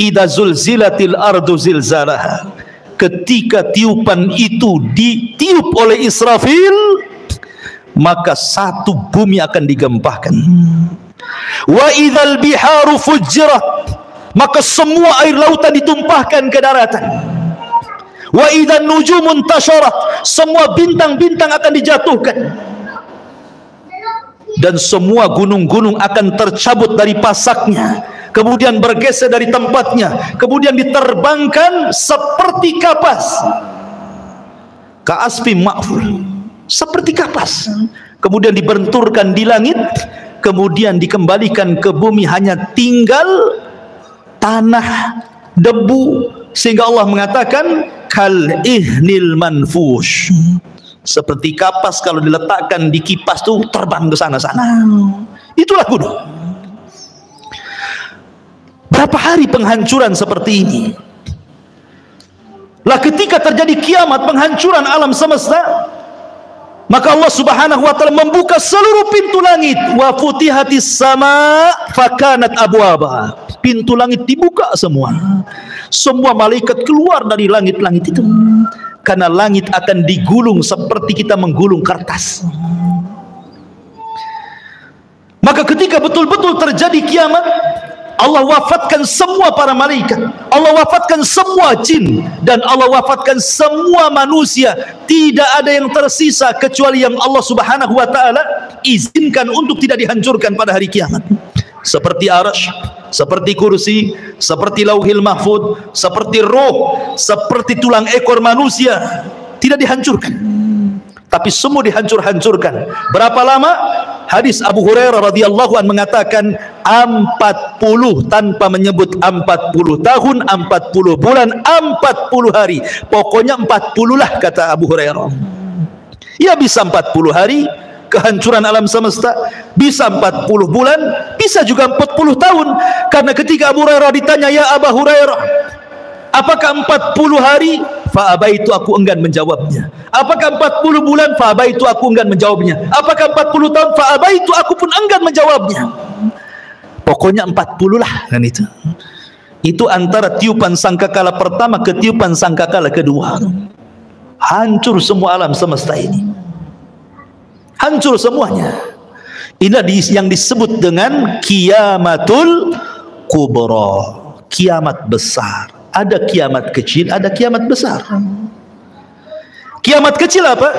Idza zulzilatil ardu zilzalaha. Ketika tiupan itu ditiup oleh Israfil, maka satu bumi akan digempahkan. Wa idzal biharu fujjirat, maka semua air lautan ditumpahkan ke daratan. Wa idzan nujumun tasharat, semua bintang-bintang akan dijatuhkan. Dan semua gunung-gunung akan tercabut dari pasaknya, kemudian bergeser dari tempatnya, kemudian diterbangkan seperti kapas. Ka'asfi ma'ful, seperti kapas. Kemudian dibenturkan di langit, kemudian dikembalikan ke bumi, hanya tinggal tanah, debu. Sehingga Allah mengatakan kal ihnil manfush, seperti kapas kalau diletakkan di kipas tuh terbang ke sana-sana. Itulah gunung. Berapa hari penghancuran seperti ini? Lah ketika terjadi kiamat, penghancuran alam semesta, Maka Allah Subhanahu wa taala membuka seluruh pintu langit. Wa futihatis sama fakanat abwaba. Pintu langit dibuka semua. Semua malaikat keluar dari langit-langit itu. Karena langit akan digulung seperti kita menggulung kertas. Maka ketika betul-betul terjadi kiamat, Allah wafatkan semua para malaikat, Allah wafatkan semua jin, dan Allah wafatkan semua manusia. Tidak ada yang tersisa kecuali yang Allah Subhanahu wa taala izinkan untuk tidak dihancurkan pada hari kiamat. Seperti arsy, seperti kursi, seperti lauhil mahfud, seperti roh, seperti tulang ekor manusia, tidak dihancurkan, tapi semua dihancur-hancurkan. Berapa lama? Hadis Abu Hurairah radhiyallahu anhu mengatakan 40, tanpa menyebut 40 tahun, 40 bulan, 40 hari. Pokoknya 40 lah kata Abu Hurairah. Ya bisa 40 hari kehancuran alam semesta, bisa 40 bulan, bisa juga 40 tahun. Karena ketika Abu Hurairah ditanya, ya Abu Hurairah, apakah 40 hari? Fa'abaitu, aku enggan menjawabnya. Apakah 40 bulan? Fa'abaitu, aku enggan menjawabnya. Apakah 40 tahun? Fa'abaitu, aku pun enggan menjawabnya. Pokoknya 40 lah kan itu. Itu antara tiupan sangkakala pertama ke tiupan sangkakala kedua. Hancur semua alam semesta ini. Hancur semuanya. Ini yang disebut dengan kiamatul kubra, kiamat besar. Ada kiamat kecil, ada kiamat besar. Kiamat kecil apa?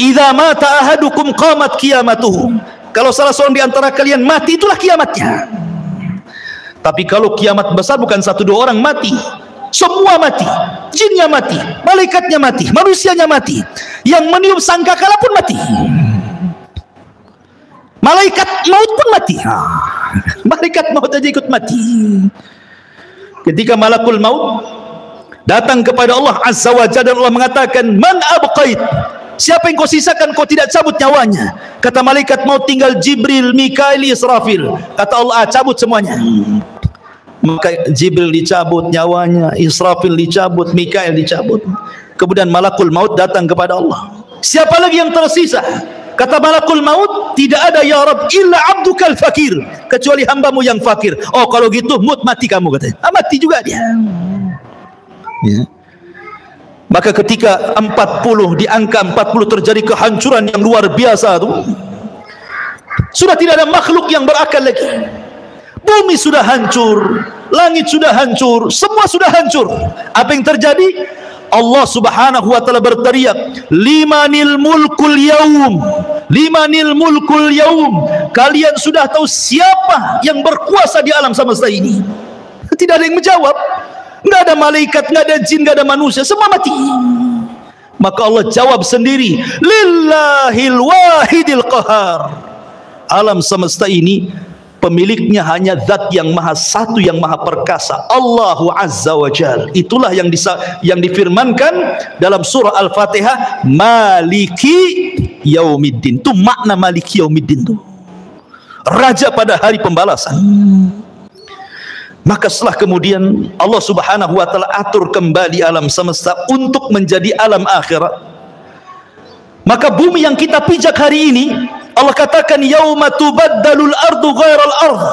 Idza mata ahadukum qamat qiyamatuhu. Kalau salah seorang di antara kalian mati, itulah kiamatnya. Tapi kalau kiamat besar bukan 1-2 orang mati, semua mati. Jinnya mati, malaikatnya mati, manusianya mati. Yang meniup sangkakala pun mati. Malaikat maut pun mati. Malaikat maut aja ikut mati. Ketika malakul maut datang kepada Allah Azza wa Jalla, dan Allah mengatakan, man abqait, siapa yang kau sisakan, kau tidak cabut nyawanya. Kata malaikat maut, tinggal Jibril, Mikail, Israfil. Kata Allah, cabut semuanya. Maka Jibril dicabut nyawanya, Israfil dicabut, Mikail dicabut. Kemudian malakul maut datang kepada Allah, siapa lagi yang tersisa? Kata malakul maut, tidak ada ya Rabb illa abdukal fakir, kecuali hambamu yang fakir. Oh kalau gitu mati kamu katanya. Mati juga dia. Ya. Maka ketika 40, di angka 40 terjadi kehancuran yang luar biasa itu, sudah tidak ada makhluk yang berakal lagi. Bumi sudah hancur, langit sudah hancur, semua sudah hancur. Apa yang terjadi? Allah Subhanahu wa taala berteriak, limanil mulkul yaum, limanil mulkul yaum. Kalian sudah tahu siapa yang berkuasa di alam semesta ini? Tidak ada yang menjawab. Enggak ada malaikat, enggak ada jin, enggak ada manusia, semua mati. Maka Allah jawab sendiri, lillahil wahidil qahar. Alam semesta ini pemiliknya hanya zat yang maha satu, yang maha perkasa, Allahu Azza wa Jal. Itulah yang difirmankan dalam surah Al-Fatihah, Maliki Yaumiddin. Itu makna Maliki Yaumiddin itu, raja pada hari pembalasan. Maka setelah kemudian Allah Subhanahu wa taala atur kembali alam semesta untuk menjadi alam akhirat. Maka bumi yang kita pijak hari ini, Allah katakan yauma tubaddalul ardu ghairal ardh.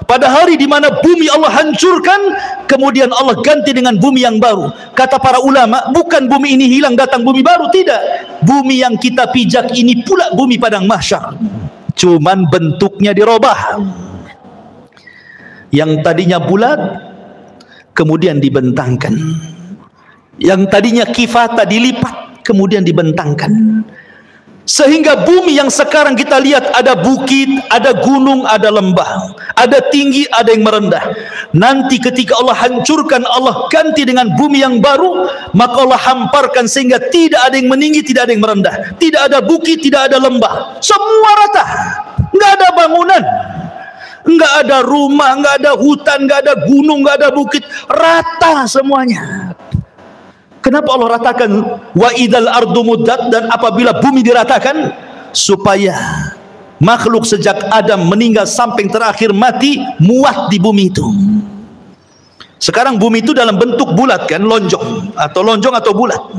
Pada hari di mana bumi Allah hancurkan, kemudian Allah ganti dengan bumi yang baru. Kata para ulama, bukan bumi ini hilang datang bumi baru, tidak. Bumi yang kita pijak ini pula bumi padang mahsyar. Cuman bentuknya dirubah. Yang tadinya bulat kemudian dibentangkan. Yang tadinya kifata dilipat kemudian dibentangkan. Sehingga bumi yang sekarang kita lihat ada bukit, ada gunung, ada lembah, ada tinggi, ada yang merendah. Nanti ketika Allah hancurkan, Allah ganti dengan bumi yang baru, maka Allah hamparkan sehingga tidak ada yang meninggi, tidak ada yang merendah, tidak ada bukit, tidak ada lembah, semua rata, nggak ada bangunan, nggak ada rumah, nggak ada hutan, nggak ada gunung, nggak ada bukit, rata semuanya. Kenapa Allah ratakan wa idal ardu muddat, dan apabila bumi diratakan supaya makhluk sejak Adam meninggal sampai yang terakhir mati muat di bumi itu. Sekarang bumi itu dalam bentuk bulat kan, lonjong atau bulat.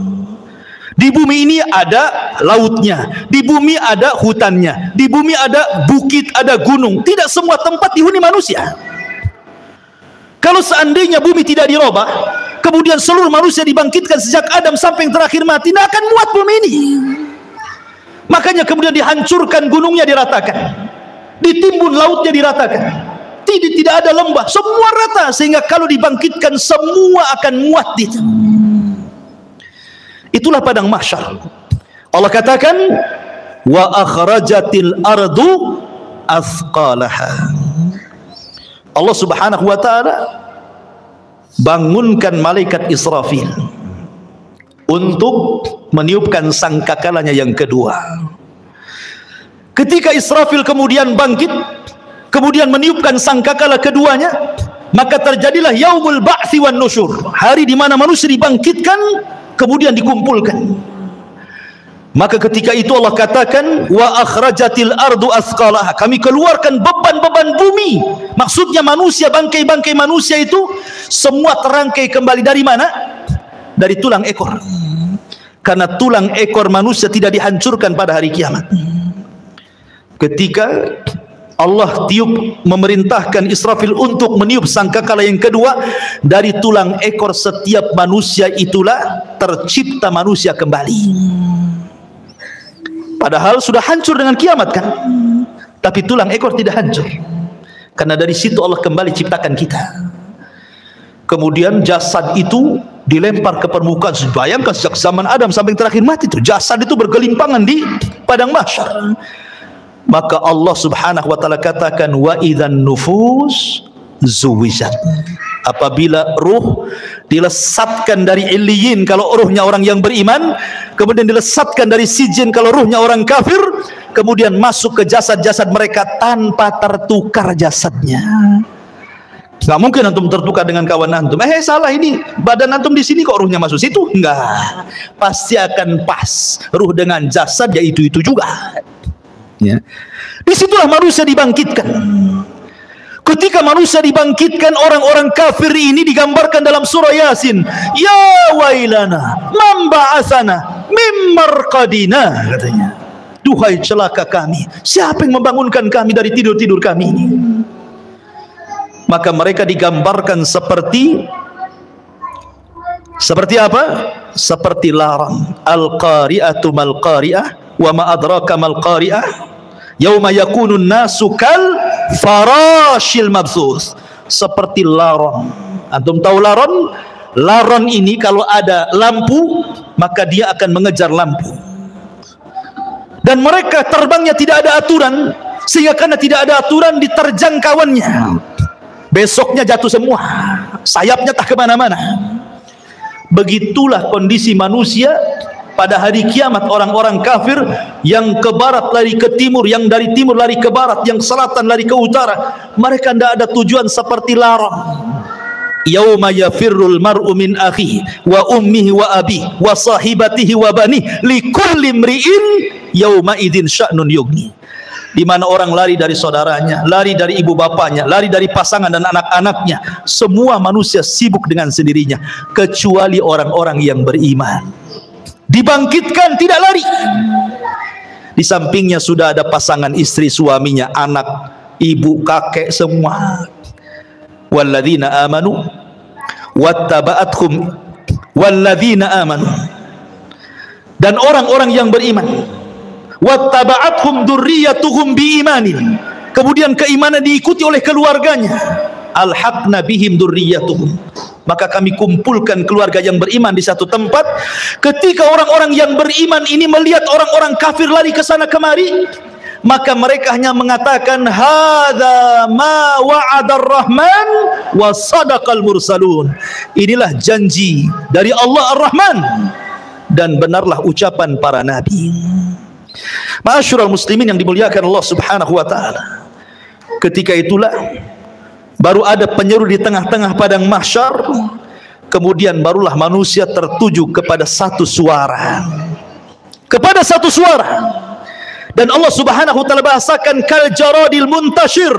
Di bumi ini ada lautnya, di bumi ada hutannya, di bumi ada bukit, ada gunung. Tidak semua tempat dihuni manusia. Kalau seandainya bumi tidak dirubah, kemudian seluruh manusia dibangkitkan sejak Adam sampai yang terakhir mati, tidak akan muat bumi ini. Makanya kemudian dihancurkan gunungnya, diratakan, ditimbun lautnya, diratakan. Tidak ada lembah, semua rata, sehingga kalau dibangkitkan semua akan muat di situ. Itulah padang mahsyar. Allah katakan, wa akhrajatil ardu athqalaha. Allah Subhanahu wa taala bangunkan malaikat Israfil untuk meniupkan sangkakalanya yang kedua. Ketika Israfil kemudian bangkit, kemudian meniupkan sangkakala keduanya, maka terjadilah yaumul ba'tsi wan nusyur, hari di mana manusia dibangkitkan kemudian dikumpulkan. Maka ketika itu Allah katakan, wa akhrajatil ardu athqalaha, kami keluarkan beban-beban bumi. Maksudnya manusia, bangkai-bangkai manusia itu semua terangkai kembali dari mana? Dari tulang ekor. Karena tulang ekor manusia tidak dihancurkan pada hari kiamat. Ketika Allah memerintahkan Israfil untuk meniup sangkakala yang kedua, dari tulang ekor setiap manusia itulah tercipta manusia kembali. Padahal sudah hancur dengan kiamat kan, tapi tulang ekor tidak hancur, karena dari situ Allah kembali ciptakan kita. Kemudian jasad itu dilempar ke permukaan. Bayangkan sejak zaman Adam sampai yang terakhir mati, itu jasad itu bergelimpangan di padang mahsyar. Maka Allah Subhanahu wa taala katakan, wa idzan nufus zuwijat, apabila ruh dilesatkan dari illiyin kalau ruhnya orang yang beriman, kemudian dilesatkan dari sijin kalau ruhnya orang kafir, kemudian masuk ke jasad-jasad mereka tanpa tertukar jasadnya. Nggak mungkin antum tertukar dengan kawan antum. Salah, ini badan antum di sini kok ruhnya masuk situ? Enggak, pasti akan pas ruh dengan jasad, ya itu juga. Ya. Disitulah manusia dibangkitkan. Ketika manusia dibangkitkan, orang-orang kafir ini digambarkan dalam surah Yasin, ya wailana man ba'atsana mim marqadina, katanya, duhai celaka kami, siapa yang membangunkan kami dari tidur-tidur kami ini? Maka mereka digambarkan seperti apa? Seperti larang. Al-qari'atu mal qari'ah wa ma adraka mal qari'ah yauma yakunun nasu kal farashil mabsus, seperti laron. Antum tahu laron? Laron ini kalau ada lampu maka dia akan mengejar lampu, dan mereka terbangnya tidak ada aturan, sehingga karena tidak ada aturan diterjang kawannya, besoknya jatuh semua, sayapnya tak kemana-mana. Begitulah kondisi manusia pada hari kiamat. Orang-orang kafir yang ke barat lari ke timur, yang dari timur lari ke barat, yang selatan lari ke utara, mereka tidak ada tujuan, seperti larang. Yauma yafirrul mar'u min akhihi wa ummihi wa abihi wa sahibatihi wa banihi likulli imri'in yauma idzin sya'nun yughni. Di mana orang lari dari saudaranya, lari dari ibu bapaknya, lari dari pasangan dan anak-anaknya. Semua manusia sibuk dengan sendirinya, kecuali orang-orang yang beriman. Dibangkitkan tidak lari. Di sampingnya sudah ada pasangan istri, suaminya, anak, ibu, kakek, semua. Walladzina amanu wattaba'athum walladzina amanu, dan orang-orang yang beriman, wattaba'athum dzurriyyatuhum biimanin, kemudian keimanan diikuti oleh keluarganya, alhaqna bihim dzurriyyatuhum, maka kami kumpulkan keluarga yang beriman di satu tempat. Ketika orang-orang yang beriman ini melihat orang-orang kafir lari ke sana kemari, maka mereka hanya mengatakan, hadza ma wa'adar rahman wa sadaqal mursalun, inilah janji dari Allah Ar-Rahman dan benarlah ucapan para nabi. Ma'asyiral muslimin yang dimuliakan Allah Subhanahu wa taala, ketika itulah baru ada penyeru di tengah-tengah padang mahsyar. Kemudian barulah manusia tertuju kepada satu suara, dan Allah Subhanahu wa taala bahasakan kal jaradil muntashir,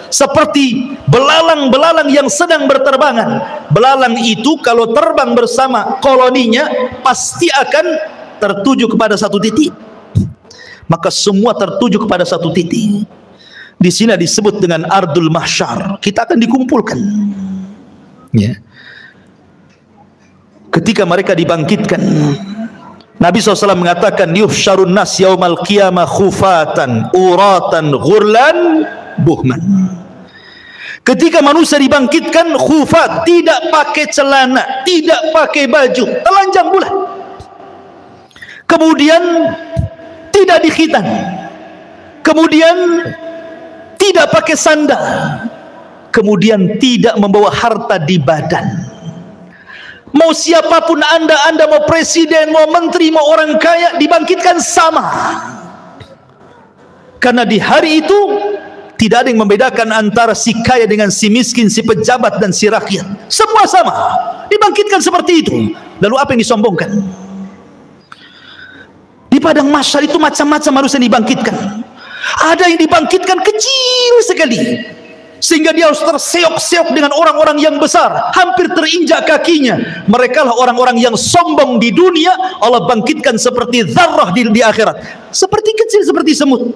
seperti belalang-belalang yang sedang berterbangan. Belalang itu kalau terbang bersama koloninya pasti akan tertuju kepada satu titik, maka semua tertuju kepada satu titik. Di sini disebut dengan ardul mahsyar. Kita akan dikumpulkan. Ya. Ketika mereka dibangkitkan, Nabi SAW mengatakan, yuhsyarun nas yaumal qiyamah khufatan uratan ghurlan buhman. Ketika manusia dibangkitkan khufat, tidak pakai celana, tidak pakai baju, telanjang bulat. Kemudian tidak dikhitan, kemudian tidak pakai sandal, kemudian tidak membawa harta di badan. Mau siapapun anda mau presiden, mau menteri, mau orang kaya, dibangkitkan sama. Karena di hari itu tidak ada yang membedakan antara si kaya dengan si miskin, si pejabat dan si rakyat. Semua sama, dibangkitkan seperti itu. Lalu apa yang disombongkan? Di padang mahsyar itu macam-macam manusia dibangkitkan. Ada yang dibangkitkan kecil sekali, sehingga dia harus terseok-seok dengan orang-orang yang besar, hampir terinjak kakinya. Mereka lah orang-orang yang sombong di dunia. Allah bangkitkan seperti zarrah di akhirat, seperti kecil, seperti semut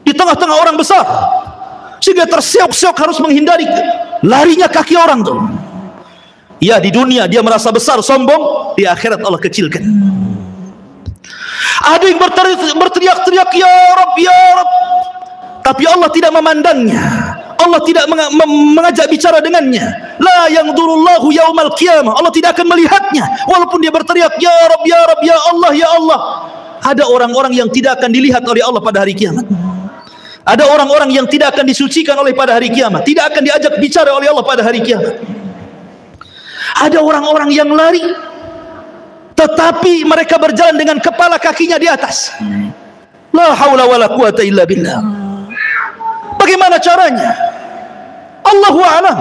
di tengah-tengah orang besar, sehingga terseok-seok harus menghindari larinya kaki orang tuh. Ya, di dunia dia merasa besar, sombong. Di akhirat Allah kecilkan. Ada yang berteriak-teriak, ya Rabb, ya Rabb, tapi Allah tidak memandangnya. Allah tidak mengajak bicara dengannya. La yanzurullahu yaumal qiyamah. Allah tidak akan melihatnya walaupun dia berteriak, ya Rabb, ya Rabb, ya Allah, ya Allah. Ada orang-orang yang tidak akan dilihat oleh Allah pada hari kiamat. Ada orang-orang yang tidak akan disucikan oleh pada hari kiamat, tidak akan diajak bicara oleh Allah pada hari kiamat. Ada orang-orang yang lari, tetapi mereka berjalan dengan kepala kakinya di atas. La haula wala quwata illa billah. Bagaimana caranya? Allahu a'lam.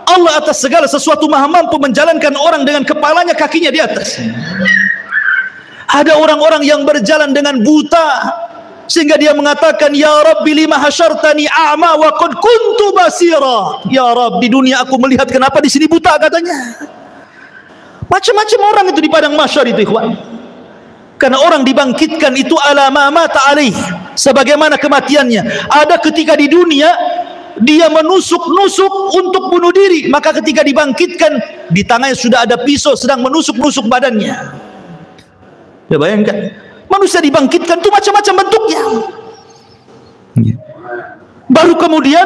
Allah atas segala sesuatu maha mampu menjalankan orang dengan kepalanya, kakinya di atas. Ada orang-orang yang berjalan dengan buta, sehingga dia mengatakan, ya Rabbi lima hasyartani a'ma wa qad kuntu basira. Ya Rabb, di dunia aku melihat, kenapa di sini buta, katanya. Macam-macam orang itu di padang mahsyar itu, ikhwan. Karena orang dibangkitkan itu ala ma mata alaih, sebagaimana kematiannya. Ada ketika di dunia dia menusuk-nusuk untuk bunuh diri, maka ketika dibangkitkan di tangannya sudah ada pisau sedang menusuk-nusuk badannya. Ya, bayangkan, manusia dibangkitkan itu macam-macam bentuknya. Baru kemudian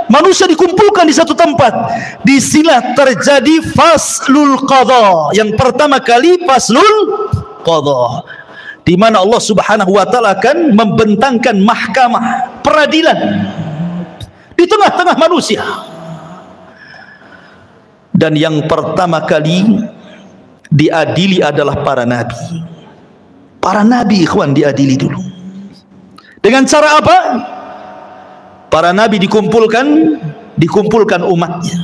manusia dikumpulkan di satu tempat. Disinilah terjadi faslul qadha. Yang pertama kali faslul qadha, di mana Allah Subhanahu wa taala akan membentangkan mahkamah peradilan di tengah-tengah manusia. Dan yang pertama kali diadili adalah para nabi. Para nabi, ikhwan, diadili dulu. Dengan cara apa? Para nabi dikumpulkan umatnya.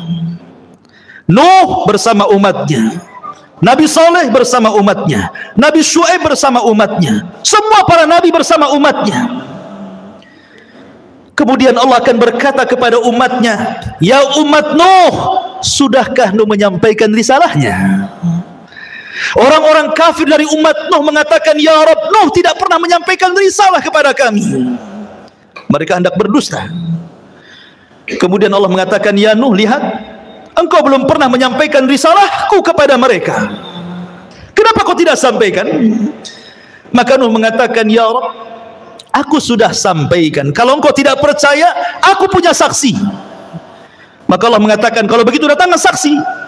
Nuh bersama umatnya, Nabi Saleh bersama umatnya, Nabi Syuaib bersama umatnya, semua para nabi bersama umatnya. Kemudian Allah akan berkata kepada umatnya, ya umat Nuh, sudahkah Nuh menyampaikan risalahnya? Orang-orang kafir dari umat Nuh mengatakan, ya Rabb, Nuh tidak pernah menyampaikan risalah kepada kami. Mereka hendak berdusta. Kemudian Allah mengatakan, ya Nuh, lihat, engkau belum pernah menyampaikan risalahku kepada mereka. Kenapa kau tidak sampaikan? Maka Nuh mengatakan, ya Rabb, aku sudah sampaikan. Kalau engkau tidak percaya, aku punya saksi. Maka Allah mengatakan, kalau begitu datangkan saksi.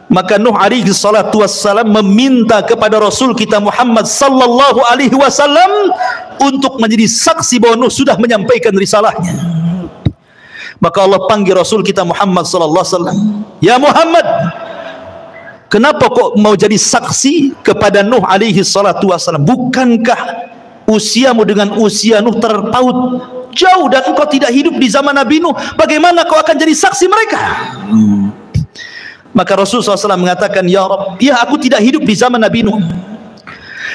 Maka Nuh alaihi salatu wassalam meminta kepada Rasul kita Muhammad sallallahu alaihi wasallam untuk menjadi saksi bahwa Nuh sudah menyampaikan risalahnya. Maka Allah panggil Rasul kita Muhammad sallallahu alaihi wasallam, ya Muhammad, kenapa kok mau jadi saksi kepada Nuh alaihi salatu wassalam? Bukankah usiamu dengan usia Nuh terpaut jauh dan engkau tidak hidup di zaman Nabi Nuh? Bagaimana kau akan jadi saksi mereka? Maka Rasulullah SAW mengatakan, ya Rabb, ya aku tidak hidup di zaman Nabi Nuh,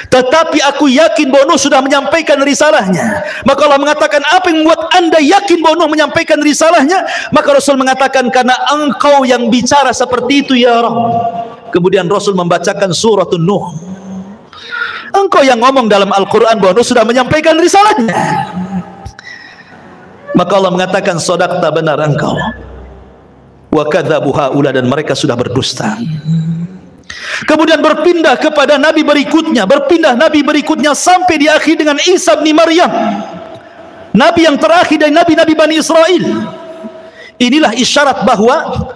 tetapi aku yakin bahwa Nuh sudah menyampaikan risalahnya. Maka Allah mengatakan, apa yang membuat anda yakin bahwa Nuh menyampaikan risalahnya? Maka Rasul mengatakan, karena engkau yang bicara seperti itu ya Rabb. Kemudian Rasul membacakan suratun Nuh. Engkau yang ngomong dalam Al-Quran bahwa engkau sudah menyampaikan risalahnya. Maka Allah mengatakan, shadaqta, benar engkau. Wa kadzabu haula, dan mereka sudah berdusta. Kemudian berpindah kepada nabi berikutnya sampai di akhir dengan Isa bin Maryam, nabi yang terakhir dari nabi-nabi Bani Israel. Inilah isyarat bahwa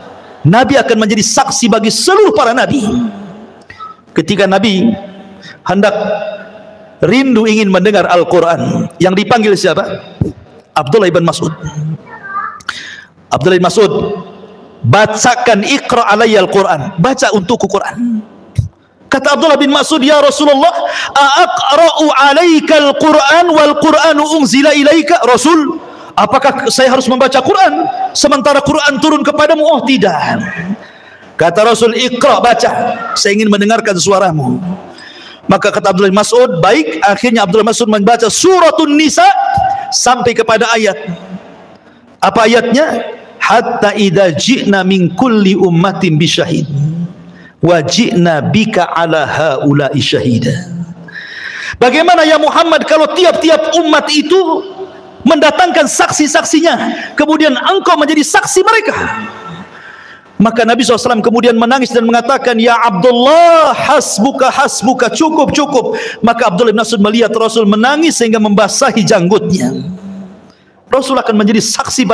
nabi akan menjadi saksi bagi seluruh para nabi. Ketika nabi hendak rindu ingin mendengar Al-Quran, yang dipanggil siapa? Abdullah bin Mas'ud. Abdullah bin Mas'ud, bacakan, iqra alayya Al-Quran, baca untukku Quran. Kata Abdullah bin Mas'ud, ya Rasulullah, aqra'u alaika Al-Quran wal Quranu unzila ilaika? Rasul, apakah saya harus membaca Quran sementara Quran turun kepadamu? Oh tidak. Kata Rasul, iqra, baca, saya ingin mendengarkan suaramu. Maka kata Abdullah bin Mas'ud, baik. Akhirnya Abdullah bin Mas'ud membaca suratun Nisa sampai kepada ayat. Apa ayatnya? Hatta idza ji'na min kulli ummatin bisyahid wa ji'na bika ala haula'i syahida. Bagaimana ya Muhammad kalau tiap-tiap umat itu mendatangkan saksi-saksinya, kemudian engkau menjadi saksi mereka? Maka Nabi SAW kemudian menangis dan mengatakan, ya Abdullah, hasbuka, hasbuka, cukup, cukup. Maka Abdullah bin Mas'ud melihat Rasul menangis sehingga membasahi janggutnya. Rasul akan menjadi saksi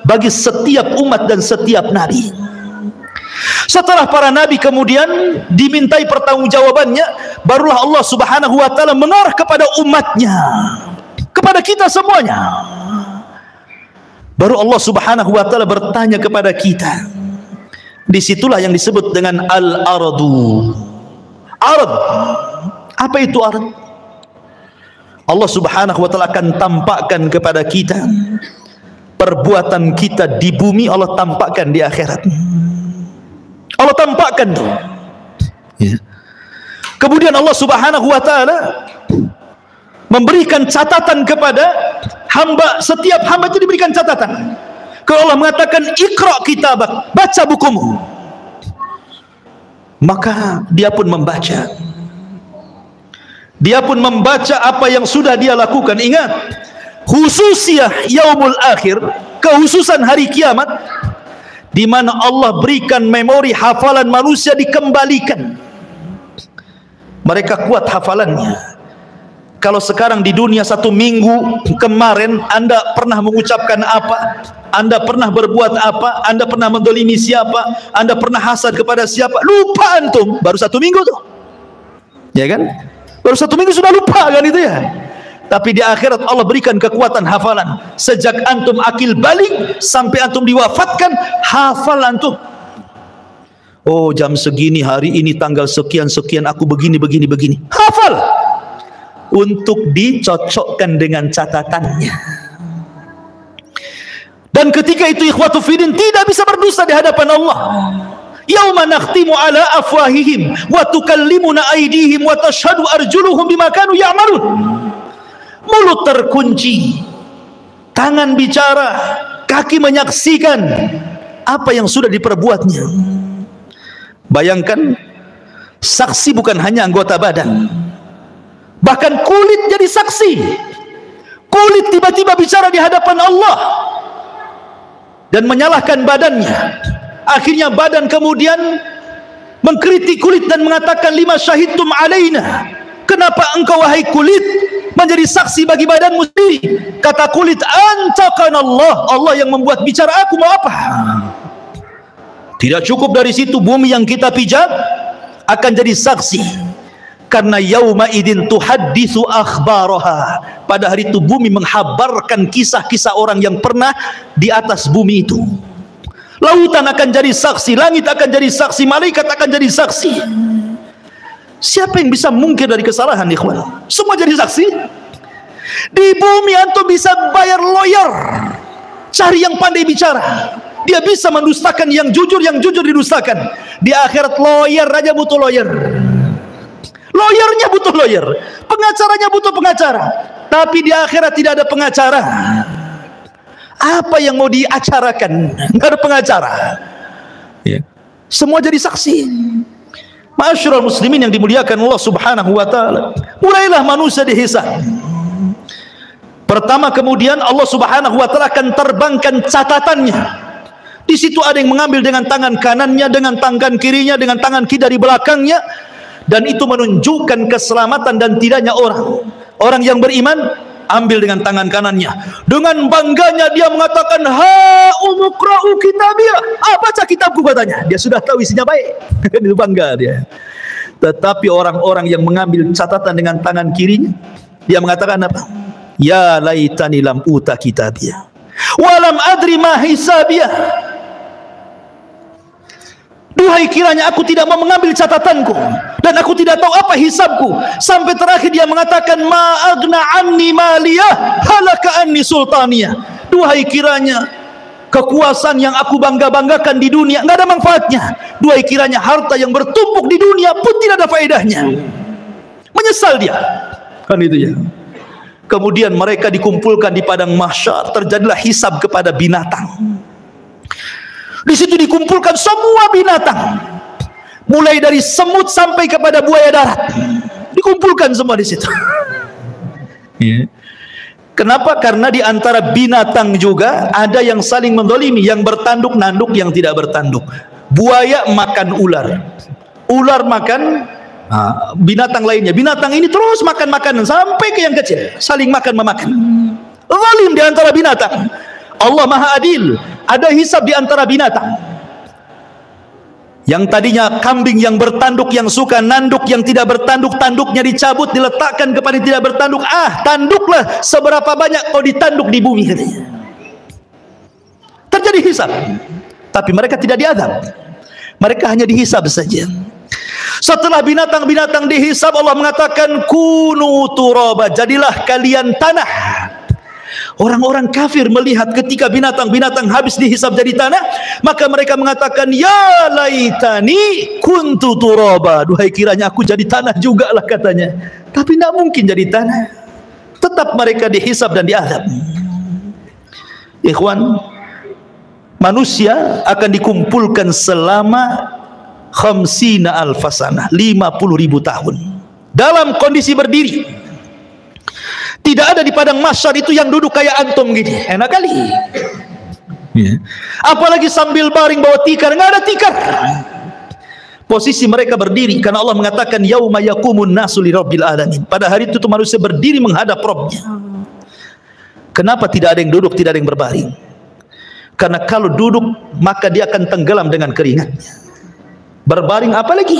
bagi setiap umat dan setiap nabi. Setelah para nabi kemudian dimintai pertanggungjawabannya, barulah Allah Subhanahu wa taala mengarah kepada umatnya, kepada kita semuanya. Baru Allah Subhanahu wa taala bertanya kepada kita. Disitulah yang disebut dengan al-aradu. Arad, apa itu arad? Allah Subhanahu wa taala akan tampakkan kepada kita perbuatan kita di bumi, Allah tampakkan di akhirat. Allah tampakkan tuh. Ya. Kemudian Allah Subhanahu wa taala memberikan catatan kepada hamba, setiap hamba itu diberikan catatan. Kalau Allah mengatakan iqra kitabak, baca bukumu, maka dia pun membaca. Dia pun membaca apa yang sudah dia lakukan. Ingat, khususiyah yaumul akhir, kehususan hari kiamat, di mana Allah berikan memori hafalan manusia dikembalikan. Mereka kuat hafalannya. Kalau sekarang di dunia 1 minggu kemarin Anda pernah mengucapkan apa, Anda pernah berbuat apa, Anda pernah mendolimi siapa, Anda pernah hasad kepada siapa, lupa antum. Baru 1 minggu tuh, ya kan? Baru 1 minggu sudah lupa kan itu ya. Tapi di akhirat Allah berikan kekuatan hafalan. Sejak antum akil balik sampai antum diwafatkan, hafal antum. Oh, jam segini hari ini tanggal sekian sekian aku begini begini begini. Hafal. Untuk dicocokkan dengan catatannya. Dan ketika itu ikhwatu fiddin tidak bisa berdusta di hadapan Allah. Yauma nakhtimu ala afwahihim wa tukallimuna aydihim wa tashhadu arjuluhum bima kanu ya'malun. Mulut terkunci, tangan bicara, kaki menyaksikan apa yang sudah diperbuatnya. Bayangkan, saksi bukan hanya anggota badan, bahkan kulit jadi saksi. Kulit tiba-tiba bicara di hadapan Allah dan menyalahkan badannya. Akhirnya badan kemudian mengkritik kulit dan mengatakan, lima syahidtum alaina, kenapa engkau wahai kulit menjadi saksi bagi badanmu sendiri? Kata kulit, antaqana Allah, Allah yang membuat bicara, aku mau apa? Tidak cukup dari situ, bumi yang kita pijak akan jadi saksi. Karena yauma idin tuhadditsu akhbaraha, pada hari itu bumi menghabarkan kisah-kisah orang yang pernah di atas bumi itu. Lautan akan jadi saksi, langit akan jadi saksi, malaikat akan jadi saksi. Siapa yang bisa mungkir dari kesalahan, ikhwan? Semua jadi saksi. Di bumi antum bisa bayar lawyer, cari yang pandai bicara, dia bisa mendustakan yang jujur didustakan. Di akhirat lawyer aja butuh lawyer, lawyernya butuh lawyer, pengacaranya butuh pengacara. Tapi di akhirat tidak ada pengacara. Apa yang mau diacarakan? Nggak ada pengacara. Ya. Semua jadi saksi. Ma'asyiral muslimin yang dimuliakan Allah Subhanahu wa taala, mulailah manusia dihisab. Pertama, kemudian Allah Subhanahu wa taala akan terbangkan catatannya. Di situ ada yang mengambil dengan tangan kanannya, dengan tangan kirinya, dengan tangan kiri dari belakangnya, dan itu menunjukkan keselamatan dan tidaknya orang. Orang yang beriman ambil dengan tangan kanannya. Dengan bangganya dia mengatakan, "Ha umqra'u kitabiyah." Baca kitabku, katanya. Dia sudah tahu isinya baik. Itu bangga dia. Tetapi orang-orang yang mengambil catatan dengan tangan kirinya, dia mengatakan apa? "Ya laitani lam uta kitabiyah wa lam adri ma hisabiyah." Duhai kiranya aku tidak mau mengambil catatanku dan aku tidak tahu apa hisabku. Sampai terakhir dia mengatakan, "Ma agna anni maliyah halaka anni sultaniyah." Duhai kiranya kekuasaan yang aku bangga-banggakan di dunia enggak ada manfaatnya. Duhai kiranya harta yang bertumpuk di dunia pun tidak ada faedahnya. Menyesal dia. Kan itu ya. Kemudian mereka dikumpulkan di padang mahsyar, terjadilah hisab kepada binatang. Di situ dikumpulkan semua binatang, mulai dari semut sampai kepada buaya darat, dikumpulkan semua di situ. Kenapa? Karena di antara binatang juga ada yang saling mendolimi, yang bertanduk nanduk, yang tidak bertanduk. Buaya makan ular, ular makan binatang lainnya, binatang ini terus makan makanan sampai ke yang kecil, saling makan memakan. Zalim di antara binatang. Allah Maha Adil, ada hisab di antara binatang. Yang tadinya kambing yang bertanduk, yang suka nanduk, yang tidak bertanduk, tanduknya dicabut, diletakkan kepada yang tidak bertanduk. Tanduklah seberapa banyak kau ditanduk di bumi, katanya. Terjadi hisab, tapi mereka tidak diazab, mereka hanya dihisab saja. Setelah binatang-binatang dihisab, Allah mengatakan, "Kunu turaba," jadilah kalian tanah. Orang-orang kafir melihat ketika binatang-binatang habis dihisab jadi tanah, maka mereka mengatakan, "Ya laitani kuntu turaba." Duhai kiranya aku jadi tanah juga lah, katanya. Tapi tidak mungkin jadi tanah. Tetap mereka dihisab dan diazab. Ikhwan, manusia akan dikumpulkan selama 50.000 sanah, 50.000 tahun dalam kondisi berdiri. Tidak ada di padang mahsyar itu yang duduk kayak antum gini, enak kali. Apalagi sambil baring bawa tikar, nggak ada tikar. Posisi mereka berdiri karena Allah mengatakan, "Yauma yaqumun nasu lirabbil alamin." Pada hari itu manusia berdiri menghadap Rabbnya. Kenapa tidak ada yang duduk, tidak ada yang berbaring? Karena kalau duduk maka dia akan tenggelam dengan keringatnya. Berbaring apalagi?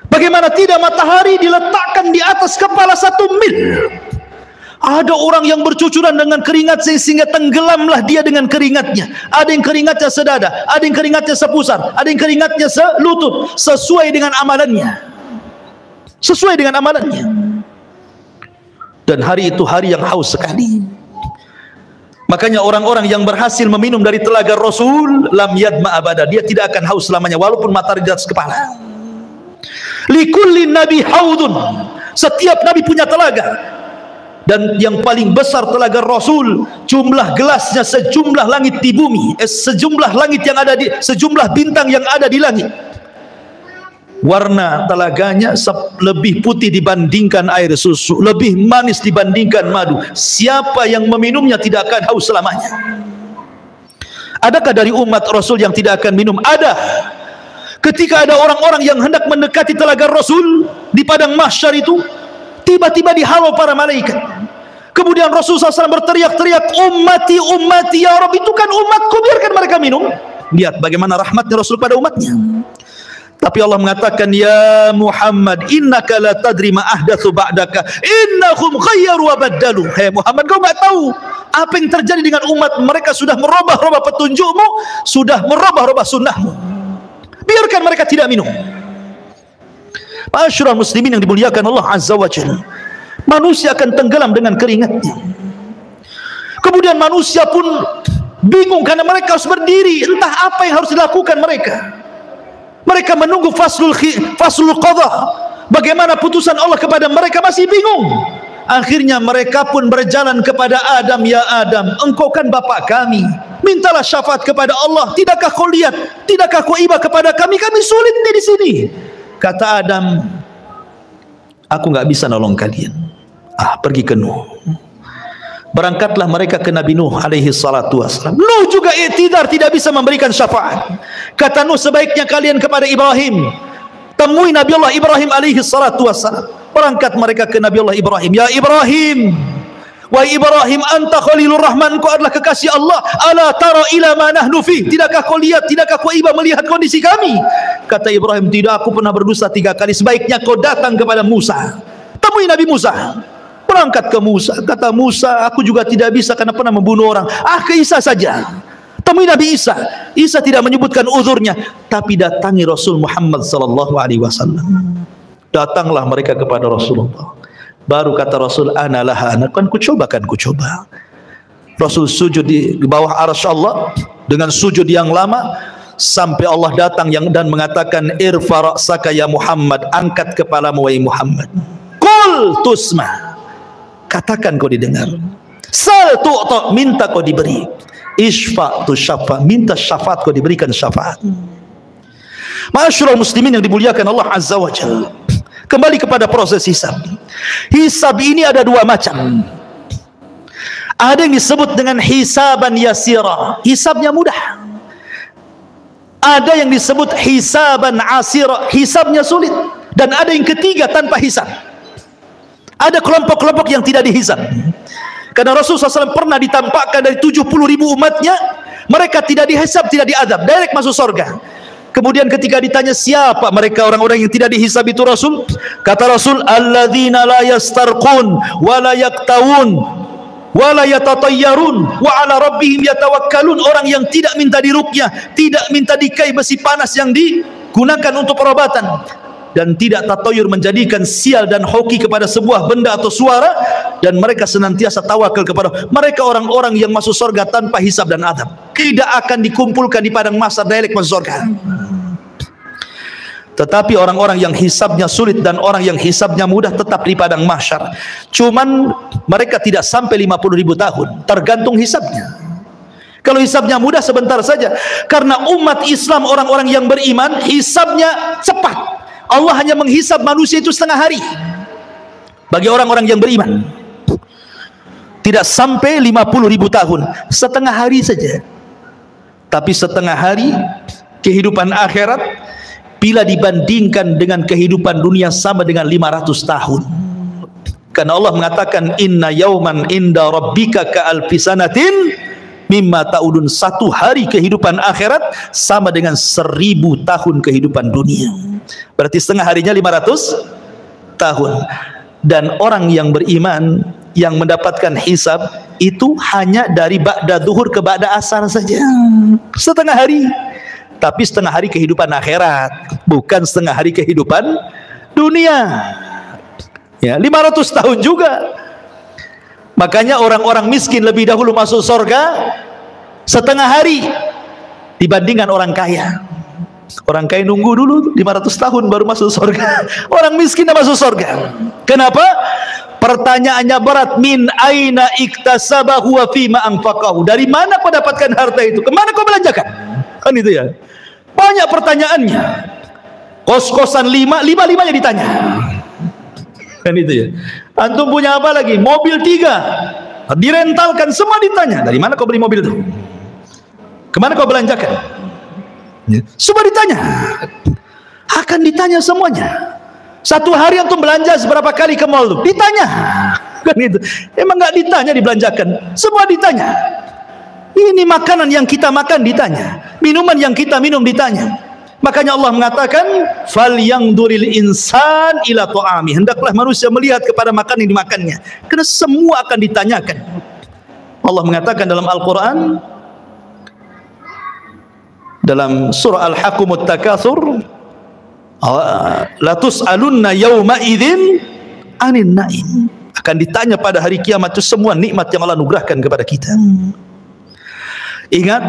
Bagaimana tidak, matahari diletakkan di atas kepala 1 mil. Ada orang yang bercucuran dengan keringat sehingga tenggelamlah dia dengan keringatnya. Ada yang keringatnya sedada, ada yang keringatnya sepusar, ada yang keringatnya selutut, sesuai dengan amalannya. Sesuai dengan amalannya. Dan hari itu hari yang haus sekali. Makanya orang-orang yang berhasil meminum dari telaga Rasul, lam yadma abada, dia tidak akan haus selamanya walaupun matahari di atas kepala. Likulli nabi haudun, setiap nabi punya telaga, dan yang paling besar telaga Rasul, jumlah gelasnya sejumlah langit di bumi, sejumlah langit yang ada di, sejumlah bintang yang ada di langit. Warna telaganya lebih putih dibandingkan air susu, lebih manis dibandingkan madu. Siapa yang meminumnya tidak akan haus selamanya. Adakah dari umat Rasul yang tidak akan minum? Ada. Ketika ada orang-orang yang hendak mendekati telaga Rasul di padang mahsyar itu, tiba-tiba dihalau para malaikat. Kemudian Rasulullah SAW berteriak-teriak, "Ummati, ummati, ya Rabb, itu kan umatku, biarkan mereka minum." Lihat bagaimana rahmatnya Rasul pada umatnya. Tapi Allah mengatakan, "Ya Muhammad, innaka la tadri ma ahdatsu ba'daka, innahum ghayyaru wa baddalu." Hai Muhammad, kau enggak tahu apa yang terjadi dengan umat mereka, sudah merubah-rubah petunjukmu, sudah merubah-rubah sunnahmu. Biarkan mereka tidak minum. Ma'asyiral muslimin yang dimuliakan Allah Azza wa Jalla, manusia akan tenggelam dengan keringatnya. Kemudian manusia pun bingung karena mereka harus berdiri, entah apa yang harus dilakukan mereka. Mereka menunggu faslul qadha, bagaimana putusan Allah kepada mereka, masih bingung. Akhirnya mereka pun berjalan kepada Adam, ya Adam, engkau kan bapa kami, mintalah syafaat kepada Allah. Tidakkah kau lihat, tidakkah kau iba kepada kami? Kami sulit di sini. Kata Adam, aku nggak bisa nolong kalian. Pergi ke Nuh. Berangkatlah mereka ke Nabi Nuh alaihi salatu wassalam. Nuh juga i'tidar, tidak bisa memberikan syafaat. Kata Nuh, sebaiknya kalian kepada Ibrahim, temui Nabi Allah Ibrahim alaihi salatu wassalam. Berangkat mereka ke Nabi Allah Ibrahim. Ya Ibrahim, wahai Ibrahim, anta Khalilur Rahman, kau adalah kekasih Allah. Ala tara ila ma nahnu fi, tidakkah kau lihat, tidakkah kau iba melihat kondisi kami? Kata Ibrahim, tidak, aku pernah berdosa 3 kali. Sebaiknya kau datang kepada Musa, temui Nabi Musa. Berangkat ke Musa. Kata Musa, aku juga tidak bisa karena pernah membunuh orang. Ke Isa saja, temui Nabi Isa. Isa tidak menyebutkan uzurnya, tapi datangi Rasul Muhammad sallallahu alaihi wasallam. Datanglah mereka kepada Rasulullah. Baru kata Rasul, ana laha, kan ku coba. Rasul sujud di bawah arsy Allah dengan sujud yang lama, sampai Allah datang dan mengatakan, irfa ra'saka ya Muhammad, angkat kepalamu wahai Muhammad. Qul tusma, katakan kau didengar. Sal tu'ta, minta kau diberi. Isfa tu syafa, minta syafaat kau diberikan syafaat. Ma'asyiral muslimin yang dimuliakan Allah Azza wa Jalla. Kembali kepada proses hisab. Hisab ini ada 2 macam. Ada yang disebut dengan hisaban yasira, hisabnya mudah. Ada yang disebut hisaban asira, hisabnya sulit. Dan ada yang ketiga, tanpa hisab. Ada kelompok-kelompok yang tidak dihisab. Karena Rasulullah SAW pernah ditampakkan dari 70.000 umatnya, mereka tidak dihisab, tidak diadab, direct masuk surga. Kemudian ketika ditanya siapa mereka orang-orang yang tidak dihisab itu Rasul, kata Rasul, alladzina la yastarqun wa la yaktawun wa la yatatayyarun wa ala rabbihim yatawakkalun. Orang yang tidak minta diruqyah, tidak minta dikai besi panas yang digunakan untuk perobatan, dan tidak tatayur, menjadikan sial dan hoki kepada sebuah benda atau suara, dan mereka senantiasa tawakal kepada mereka. Orang-orang yang masuk surga tanpa hisab dan adab, tidak akan dikumpulkan di padang mahsyar, direct masuk surga. Tetapi orang-orang yang hisabnya sulit dan orang yang hisabnya mudah tetap di padang mahsyar. Cuman mereka tidak sampai 50.000 tahun, tergantung hisabnya. Kalau hisabnya mudah sebentar saja, karena umat Islam, orang-orang yang beriman, hisabnya cepat. Allah hanya menghisab manusia itu setengah hari. Bagi orang-orang yang beriman, tidak sampai 50.000 tahun, setengah hari saja. Tapi setengah hari kehidupan akhirat, bila dibandingkan dengan kehidupan dunia, sama dengan 500 tahun. Karena Allah mengatakan, inna yauman inda rabbika ka'alfi sanatin mimma ta'udun. 1 hari kehidupan akhirat sama dengan 1000 tahun kehidupan dunia. Berarti setengah harinya 500 tahun. Dan orang yang beriman yang mendapatkan hisab itu hanya dari ba'da zuhur ke ba'da asar saja, setengah hari. Tapi setengah hari kehidupan akhirat, bukan setengah hari kehidupan dunia. Ya, 500 tahun juga. Makanya orang-orang miskin lebih dahulu masuk surga setengah hari dibandingkan orang kaya. Orang kaya nunggu dulu 500 tahun baru masuk surga. Orang miskin dah masuk surga. Kenapa? Pertanyaannya berat. Min aina iktasabahu wa fima anfaqahu. Dari mana kau dapatkan harta itu? Kemana kau belanjakan? Kan itu ya. Banyak pertanyaannya. Kos-kosan 5-5-nya ditanya. Kan itu ya. Antum punya apa lagi? Mobil 3 direntalkan, semua ditanya. Dari mana kau beli mobil itu? Kemana kau belanjakan? Semua ditanya. Akan ditanya semuanya. 1 hari antum belanja seberapa kali ke mall tuh? Ditanya. Kan itu. Emang nggak ditanya dibelanjakan? Semua ditanya. Ini makanan yang kita makan ditanya, minuman yang kita minum ditanya. Makanya Allah mengatakan, falyangduril insan ila ta'ami. Hendaklah manusia melihat kepada makanan yang dimakannya, karena semua akan ditanyakan. Allah mengatakan dalam Al-Quran, dalam surah Al-Hakumut Takatsur, la tus'alunna yawma idzin anin na'im. Akan ditanya pada hari kiamat itu semua nikmat yang Allah anugerahkan kepada kita. Ingat,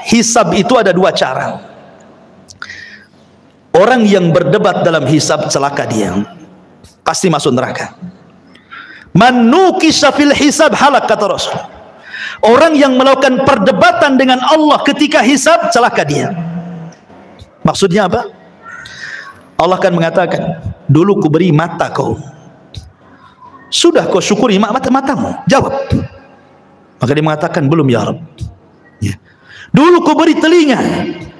hisab itu ada 2 cara. Orang yang berdebat dalam hisab celaka dia, pasti masuk neraka. Man nukisha fil hisab halak, kata Rasul. Orang yang melakukan perdebatan dengan Allah ketika hisab, celaka dia. Maksudnya apa? Allah akan mengatakan, dulu ku beri mata kau, sudah kau syukuri matamu? Jawab. Maka dia mengatakan, belum ya Rabb. Ya. Dulu ku beri telinga,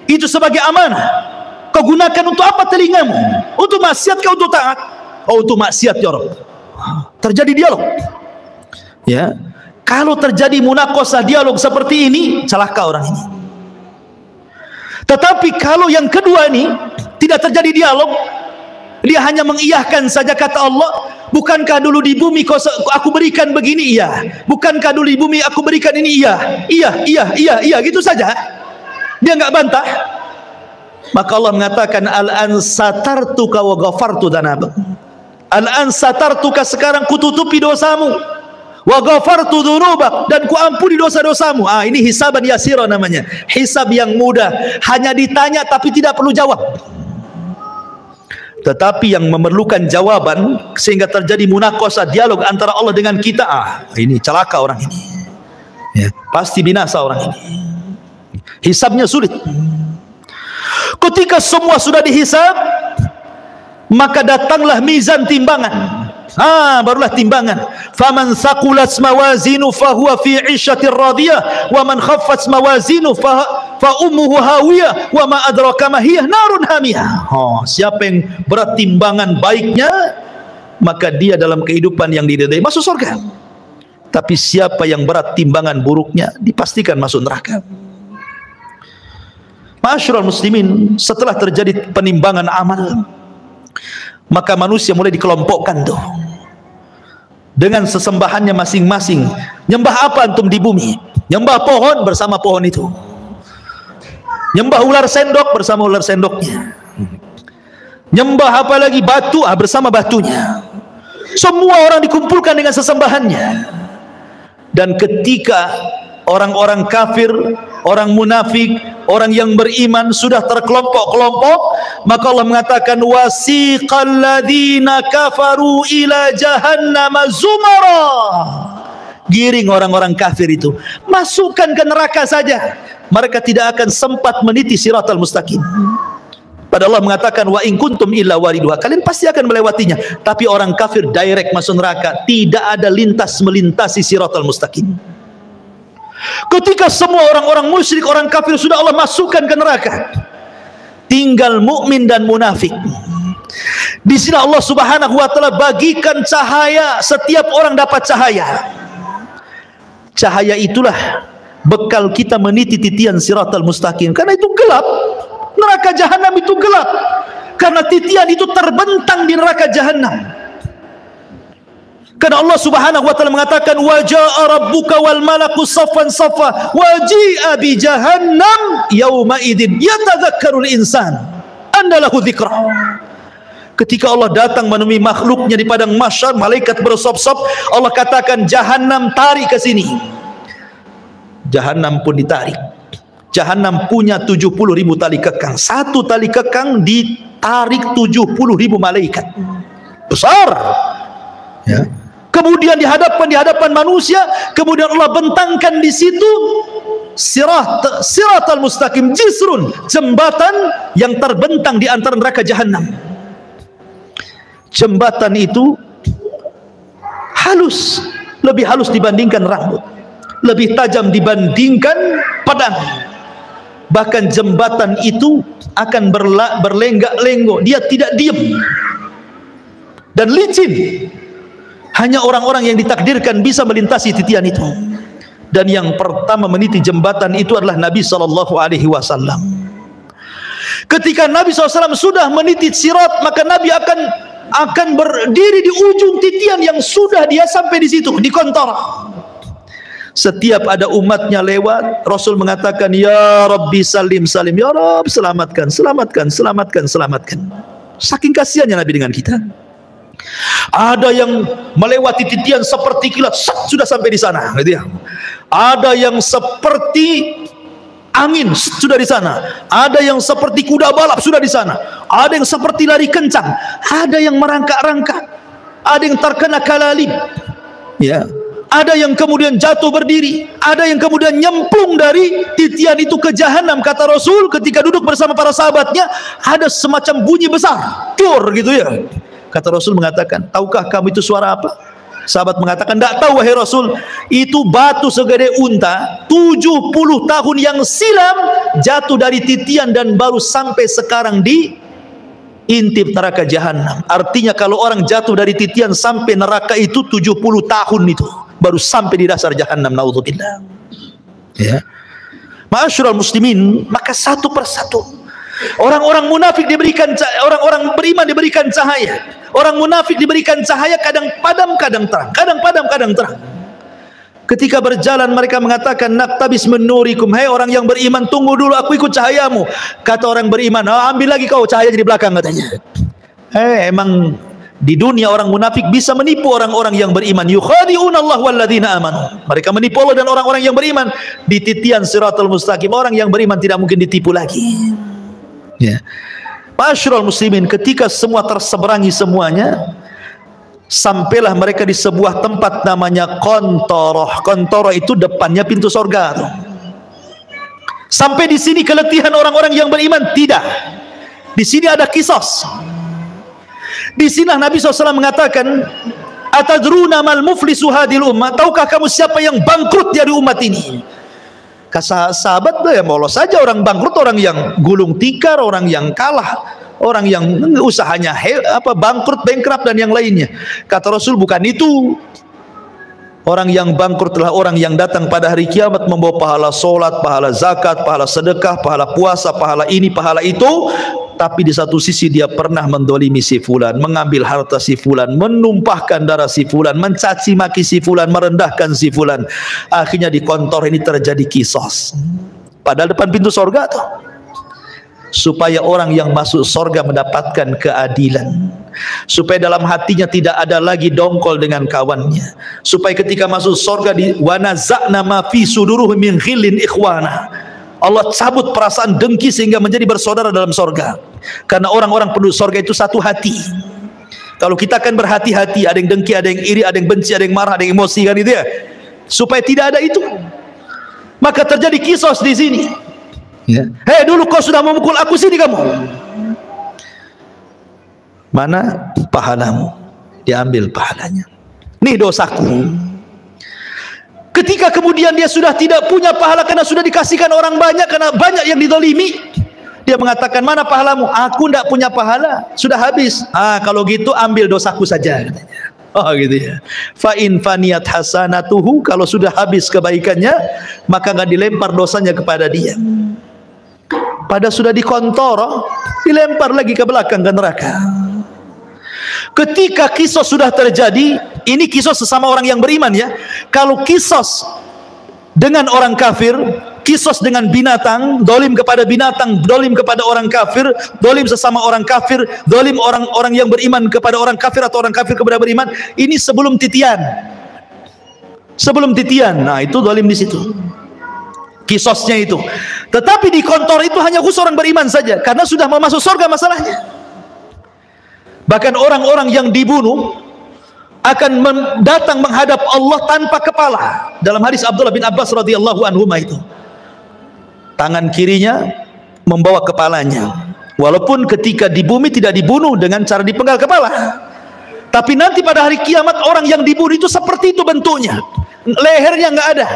itu sebagai amanah, kau gunakan untuk apa telingamu? Untuk maksiat kau untuk taat? Oh, untuk maksiat ya Rabb. Terjadi dialog. Ya. Kalau terjadi munakosah dialog seperti ini, celaka orang ini. Tetapi kalau yang kedua ini tidak terjadi dialog, dia hanya mengiyahkan saja kata Allah, bukankah dulu di bumi aku berikan begini? Iya. Bukankah dulu di bumi aku berikan ini? Iya. Iya, gitu saja. Dia enggak bantah. Maka Allah mengatakan, al-an satartuka wa ghafartu dzanabak. Al-an satartuka, sekarang kututupi dosamu. Wa ghafartu dzunubak, dan ku ampuni dosa-dosamu. Ini hisaban yasira namanya. Hisab yang mudah, hanya ditanya tapi tidak perlu jawab. Tetapi yang memerlukan jawaban sehingga terjadi munakosah dialog antara Allah dengan kita, ini celaka orang ini. Ya, pasti binasa orang ini. Hisabnya sulit. Ketika semua sudah dihisab, maka datanglah mizan, timbangan. Barulah timbangan. Faman thaqulat mawazinu fahuwa fi 'ishatir radiyah wa man khaffat mawazinu fa ummuhu hawiyah wa ma adraka ma hiya narun hamiyah. Siapa yang berat timbangan baiknya, maka dia dalam kehidupan yang diridai masuk surga. Tapi siapa yang berat timbangan buruknya, dipastikan masuk neraka. Ma'asyiral muslimin, setelah terjadi penimbangan amal, maka manusia mulai dikelompokkan tuh dengan sesembahannya masing-masing. Nyembah apa antum di bumi? Nyembah pohon, bersama pohon itu. Nyembah ular sendok, bersama ular sendoknya. Nyembah apa lagi? Batu, bersama batunya. Semua orang dikumpulkan dengan sesembahannya. Dan ketika orang-orang kafir, orang munafik, orang yang beriman sudah terkelompok-kelompok, maka Allah mengatakan, wasiqal ladzina kafaru ila jahannam zumara. Giring orang-orang kafir itu, masukkan ke neraka saja. Mereka tidak akan sempat meniti siratal mustaqim. Padahal Allah mengatakan, wa in kuntum illa wariduha, kalian pasti akan melewatinya. Tapi orang kafir direct masuk neraka, tidak ada lintas melintasi siratal mustaqim. Ketika semua orang-orang musyrik, orang kafir sudah Allah masukkan ke neraka, tinggal mukmin dan munafik. Di sini Allah Subhanahu wa taala bagikan cahaya, setiap orang dapat cahaya. Cahaya itulah bekal kita meniti titian siratal mustaqim. Karena itu gelap, neraka jahanam itu gelap. Karena titian itu terbentang di neraka jahanam. Karena Allah Subhanahu wa taala mengatakan, wa jaa rabbuka wal malaku saffan saffa wa ji'a bi jahannam yauma idzin yatadzakkarul insan andalahu dzikra. Ketika Allah datang menemui makhluknya di padang mahsyar, malaikat bersop-sop, Allah katakan, jahanam tarik ke sini. Jahanam pun ditarik. Jahanam punya 70.000 tali kekang. Satu tali kekang ditarik 70.000 malaikat. Besar. Ya. Kemudian di hadapan manusia, kemudian Allah bentangkan di situ siratal mustaqim, jisrun, jembatan yang terbentang di antara neraka jahanam. Jembatan itu halus, lebih halus dibandingkan rambut, lebih tajam dibandingkan pedang. Bahkan jembatan itu akan berlenggak-lenggok, dia tidak diam dan licin. Hanya orang-orang yang ditakdirkan bisa melintasi titian itu. Dan yang pertama meniti jembatan itu adalah Nabi SAW. Ketika Nabi SAW sudah meniti sirat, maka Nabi akan berdiri di ujung titian yang sudah dia sampai di situ, di kontara. Setiap ada umatnya lewat, Rasul mengatakan, ya Rabbi salim salim, ya Rabb selamatkan, selamatkan, selamatkan, selamatkan. Saking kasihannya Nabi dengan kita. Ada yang melewati titian seperti kilat, sudah sampai di sana, gitu ya. Ada yang seperti angin, sudah di sana. Ada yang seperti kuda balap, sudah di sana. Ada yang seperti lari kencang. Ada yang merangkak-rangkak. Ada yang terkena kalalib. Ya. Ada yang kemudian jatuh berdiri, ada yang kemudian nyemplung dari titian itu ke jahanam. Kata Rasul ketika duduk bersama para sahabatnya, ada semacam bunyi besar, tur gitu ya. Kata Rasul mengatakan, tahukah kamu itu suara apa? Sahabat mengatakan, tidak tahu wahai Rasul. Itu batu segede unta 70 tahun yang silam jatuh dari titian dan baru sampai sekarang di intip neraka jahanam. Artinya kalau orang jatuh dari titian sampai neraka itu 70 tahun itu baru sampai di dasar jahanam. Naudzubillah. Ya. Ma'asyiral muslimin, maka satu persatu orang-orang munafik diberikan, orang-orang beriman diberikan cahaya. Orang munafik diberikan cahaya, kadang padam, kadang terang, kadang padam, kadang terang. Ketika berjalan mereka mengatakan, naktabis menurikum, hai orang yang beriman, tunggu dulu, aku ikut cahayamu. Kata orang beriman, ambil lagi kau cahaya di belakang, katanya. Emang di dunia orang munafik bisa menipu orang-orang yang beriman. Yukhadi'unallah walladzina amanu. Mereka menipu Allah dan orang-orang yang beriman. Di titian siratal mustaqim, orang yang beriman tidak mungkin ditipu lagi. Ya. Ma'asyiral muslimin, ketika semua terseberangi semuanya, sampailah mereka di sebuah tempat namanya Qantoroh. Qantoroh itu depannya pintu surga. Sampai di sini keletihan orang-orang yang beriman? Tidak. Di sini ada kisos. Di sini Nabi SAW mengatakan, atadruna mal muflisu hadil ummah, tahukah kamu siapa yang bangkrut dari umat ini? Kata sahabat, ya Allah saja orang bangkrut, orang yang gulung tikar, orang yang kalah, orang yang usahanya bangkrut, bankrupt dan yang lainnya. Kata Rasul, bukan itu. Orang yang bangkrut adalah orang yang datang pada hari kiamat membawa pahala solat, pahala zakat, pahala sedekah, pahala puasa, pahala ini, pahala itu, tapi di satu sisi dia pernah mendolimi si fulan, mengambil harta si fulan, menumpahkan darah si fulan, mencaci maki si fulan, merendahkan si fulan. Akhirnya di kantor ini terjadi kisos. Padahal depan pintu surga tuh. Supaya orang yang masuk surga mendapatkan keadilan, supaya dalam hatinya tidak ada lagi dongkol dengan kawannya, supaya ketika masuk surga di wanaza'na ma fi suduruhum min ghillin ikhwana, Allah cabut perasaan dengki sehingga menjadi bersaudara dalam surga. Karena orang-orang penduduk surga itu satu hati. Kalau kita akan berhati-hati, ada yang dengki, ada yang iri, ada yang benci, ada yang marah, ada yang emosi, kan itu ya. Supaya tidak ada itu, maka terjadi kisos di sini. Ya. Hei, dulu kau sudah memukul aku, sini kamu. Mana pahalamu? Diambil pahalanya. Nih dosaku. Ketika kemudian dia sudah tidak punya pahala karena sudah dikasihkan orang banyak, karena banyak yang didolimi, dia mengatakan, mana pahalamu? Aku tidak punya pahala, sudah habis. Kalau gitu ambil dosaku saja, katanya. Oh gitu ya. Fa in faniyat hasanatuhu, kalau sudah habis kebaikannya, maka nggak dilempar dosanya kepada dia. Pada sudah di kontoro, dilempar lagi ke belakang ke neraka. Ketika kisos sudah terjadi, ini kisos sesama orang yang beriman ya. Kalau kisos dengan orang kafir, kisos dengan binatang, dolim kepada binatang, dolim kepada orang kafir, dolim sesama orang kafir, dolim orang-orang yang beriman kepada orang kafir atau orang kafir kepada beriman, ini sebelum titian. Sebelum titian, nah itu dolim di situ. Kisosnya itu. Tetapi di kantor itu hanya khusus orang beriman saja, karena sudah mau masuk surga masalahnya. Bahkan orang-orang yang dibunuh akan datang menghadap Allah tanpa kepala. Dalam hadis Abdullah bin Abbas radhiyallahu anhu itu, tangan kirinya membawa kepalanya. Walaupun ketika di bumi tidak dibunuh dengan cara dipenggal kepala, tapi nanti pada hari kiamat orang yang dibunuh itu seperti itu bentuknya. Lehernya nggak ada,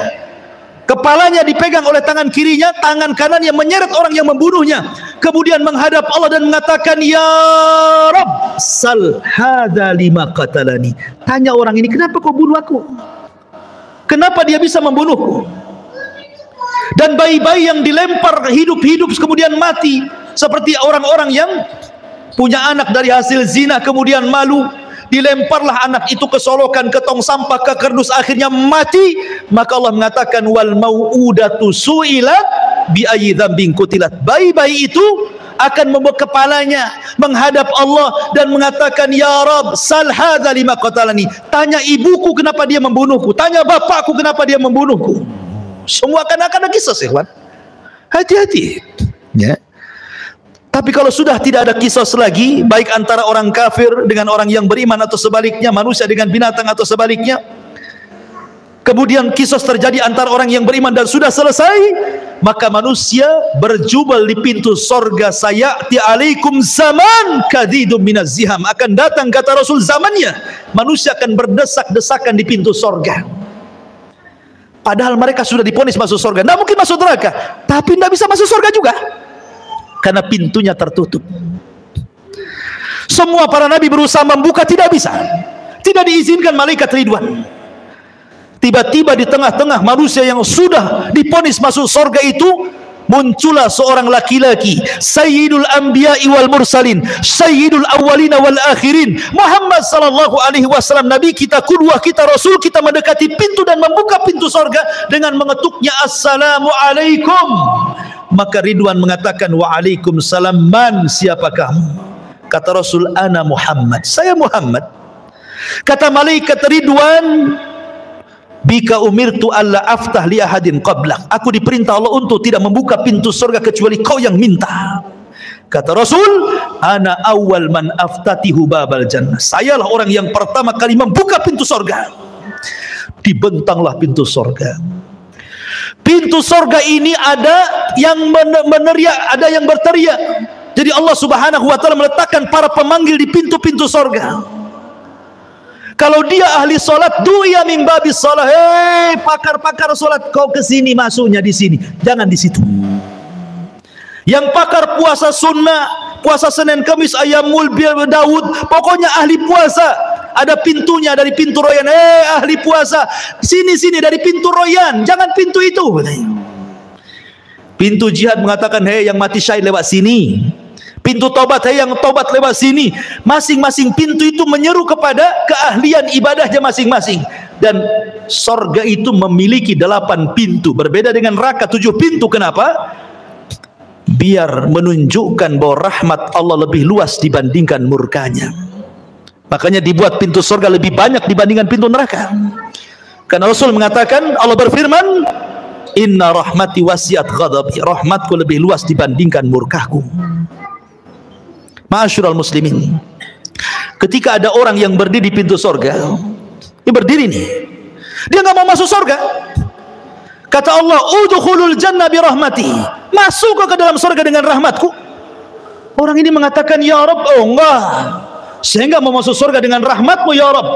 kepalanya dipegang oleh tangan kirinya, tangan kanannya menyeret orang yang membunuhnya, kemudian menghadap Allah dan mengatakan, ya Rabb, sal hadza lima qatalani. Tanya orang ini, kenapa kau bunuh aku? Kenapa dia bisa membunuhku? Dan bayi-bayi yang dilempar hidup-hidup kemudian mati, seperti orang-orang yang punya anak dari hasil zina kemudian malu, dilemparlah anak itu ke solokan, ke tong sampah, ke kerdus, akhirnya mati. Maka Allah mengatakan, wal mau'udatu su'ilat bi ayyi dzambin qutilat. Bayi-bayi itu akan membawa kepalanya menghadap Allah dan mengatakan, ya Rabb, sal hadza lima qatalani. Tanya ibuku kenapa dia membunuhku, tanya bapakku kenapa dia membunuhku. Semua akan ada kisah, ikhwan. Hati-hati ya. Tapi kalau sudah tidak ada kisos lagi, baik antara orang kafir dengan orang yang beriman atau sebaliknya, manusia dengan binatang atau sebaliknya, kemudian kisos terjadi antara orang yang beriman dan sudah selesai, maka manusia berjubel di pintu sorga. Sayati alaikum zaman kadidum minaz ziham, akan datang kata Rasul zamannya manusia akan berdesak-desakan di pintu sorga, padahal mereka sudah diponis masuk sorga, tidak mungkin masuk neraka, tapi tidak bisa masuk sorga juga karena pintunya tertutup. Semua para nabi berusaha membuka, tidak bisa, tidak diizinkan malaikat Ridwan. Tiba-tiba di tengah-tengah manusia yang sudah diponis masuk sorga itu, muncullah seorang laki-laki, Sayyidul Anbiya'i wal Mursalin, Sayyidul Awwalina wal Akhirin, Muhammad sallallahu alaihi wasallam, Nabi kita, qudwah kita, Rasul kita, mendekati pintu dan membuka pintu sorga dengan mengetuknya, Assalamualaikum. Maka Ridwan mengatakan, Waalaikumsalam. Man, siapa kamu? Kata Rasul, ana Muhammad, saya Muhammad. Kata malaikat Ridwan, bika umirtu alla aftah li ahadin qablak, aku diperintah Allah untuk tidak membuka pintu surga kecuali kau yang minta. Kata Rasul, ana awal man aftatihu babal jannah, sayalah orang yang pertama kali membuka pintu surga. Dibentanglah pintu surga. Pintu surga ini ada yang meneriak, ada yang berteriak. Jadi Allah subhanahu wa ta'ala meletakkan para pemanggil di pintu-pintu surga. Kalau dia ahli solat, du'a min babis salah. Hei pakar-pakar solat, kau ke sini, masuknya di sini, jangan di situ. Yang pakar puasa sunnah, puasa Senin Kamis, Ayyamul Daud, pokoknya ahli puasa, ada pintunya dari pintu Royan. Hei ahli puasa, sini-sini dari pintu Royan, jangan pintu itu. Pintu jihad mengatakan, hei yang mati syahid lewat sini. Pintu tobat, hei yang tobat lewat sini. Masing-masing pintu itu menyeru kepada keahlian ibadahnya masing-masing. Dan sorga itu memiliki 8 pintu, berbeda dengan neraka 7 pintu. Kenapa? Biar menunjukkan bahwa rahmat Allah lebih luas dibandingkan murkanya. Makanya dibuat pintu sorga lebih banyak dibandingkan pintu neraka. Karena Rasul mengatakan, Allah berfirman, inna rahmati wasiat ghadabi, rahmatku lebih luas dibandingkan murkahku. Ma'asyiral muslimin, ketika ada orang yang berdiri di pintu sorga, dia berdiri nih, dia nggak mau masuk sorga. Kata Allah, udkhulul jannah bi rahmati, masuk ke dalam sorga dengan rahmatku. Orang ini mengatakan, ya Rabb, oh enggak, saya nggak mau masuk sorga dengan rahmatmu ya Rabb.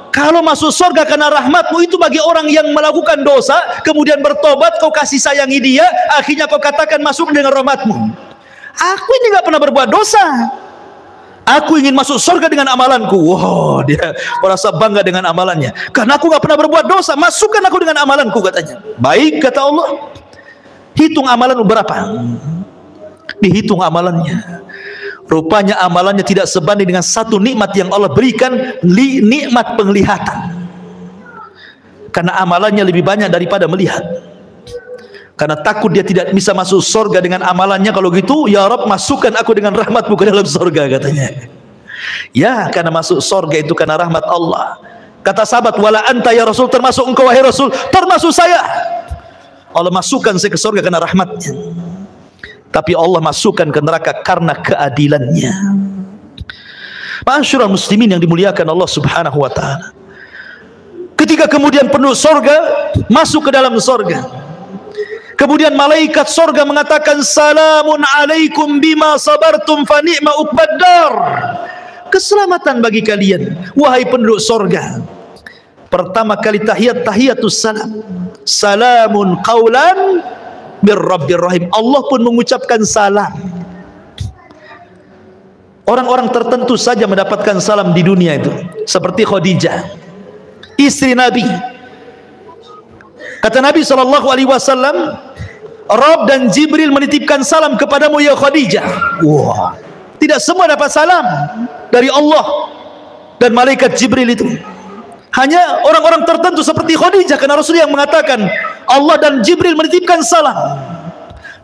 Kalau masuk sorga karena rahmatmu itu bagi orang yang melakukan dosa kemudian bertobat, kau kasih sayangi dia, akhirnya kau katakan masuk dengan rahmatmu. Aku ini nggak pernah berbuat dosa, aku ingin masuk surga dengan amalanku. Wow, dia merasa bangga dengan amalannya, karena aku nggak pernah berbuat dosa, masukkan aku dengan amalanku, katanya. Baik, kata Allah, hitung amalan berapa. Dihitung amalannya, rupanya amalannya tidak sebanding dengan satu nikmat yang Allah berikan, nikmat penglihatan. Karena amalannya lebih banyak daripada melihat. Karena takut dia tidak bisa masuk surga dengan amalannya. Kalau gitu, ya Rabb, masukkan aku dengan rahmatmu ke dalam surga, katanya. Ya, karena masuk surga itu karena rahmat Allah. Kata sahabat, wala anta ya Rasul, termasuk engkau wahai Rasul, termasuk saya. Allah masukkan saya ke surga karena rahmatnya. Tapi Allah masukkan ke neraka karena keadilannya. Ma'asyiral muslimin yang dimuliakan Allah subhanahu wa ta'ala, ketika kemudian penduduk surga masuk ke dalam surga, kemudian malaikat sorga mengatakan, salamun alaikum bima sabartum fa ni'ma uqbaddar, keselamatan bagi kalian wahai penduduk sorga. Pertama kali tahiyat, tahiyatus salam, salamun qaulan mir rabbir rahim. Allah pun mengucapkan salam. Orang-orang tertentu saja mendapatkan salam di dunia itu, seperti Khadijah, istri Nabi. Kata Nabi SAW, Rabb dan Jibril menitipkan salam kepadamu ya Khadijah. Wah, tidak semua dapat salam dari Allah dan malaikat Jibril itu. Hanya orang-orang tertentu seperti Khadijah, karena Rasul yang mengatakan Allah dan Jibril menitipkan salam.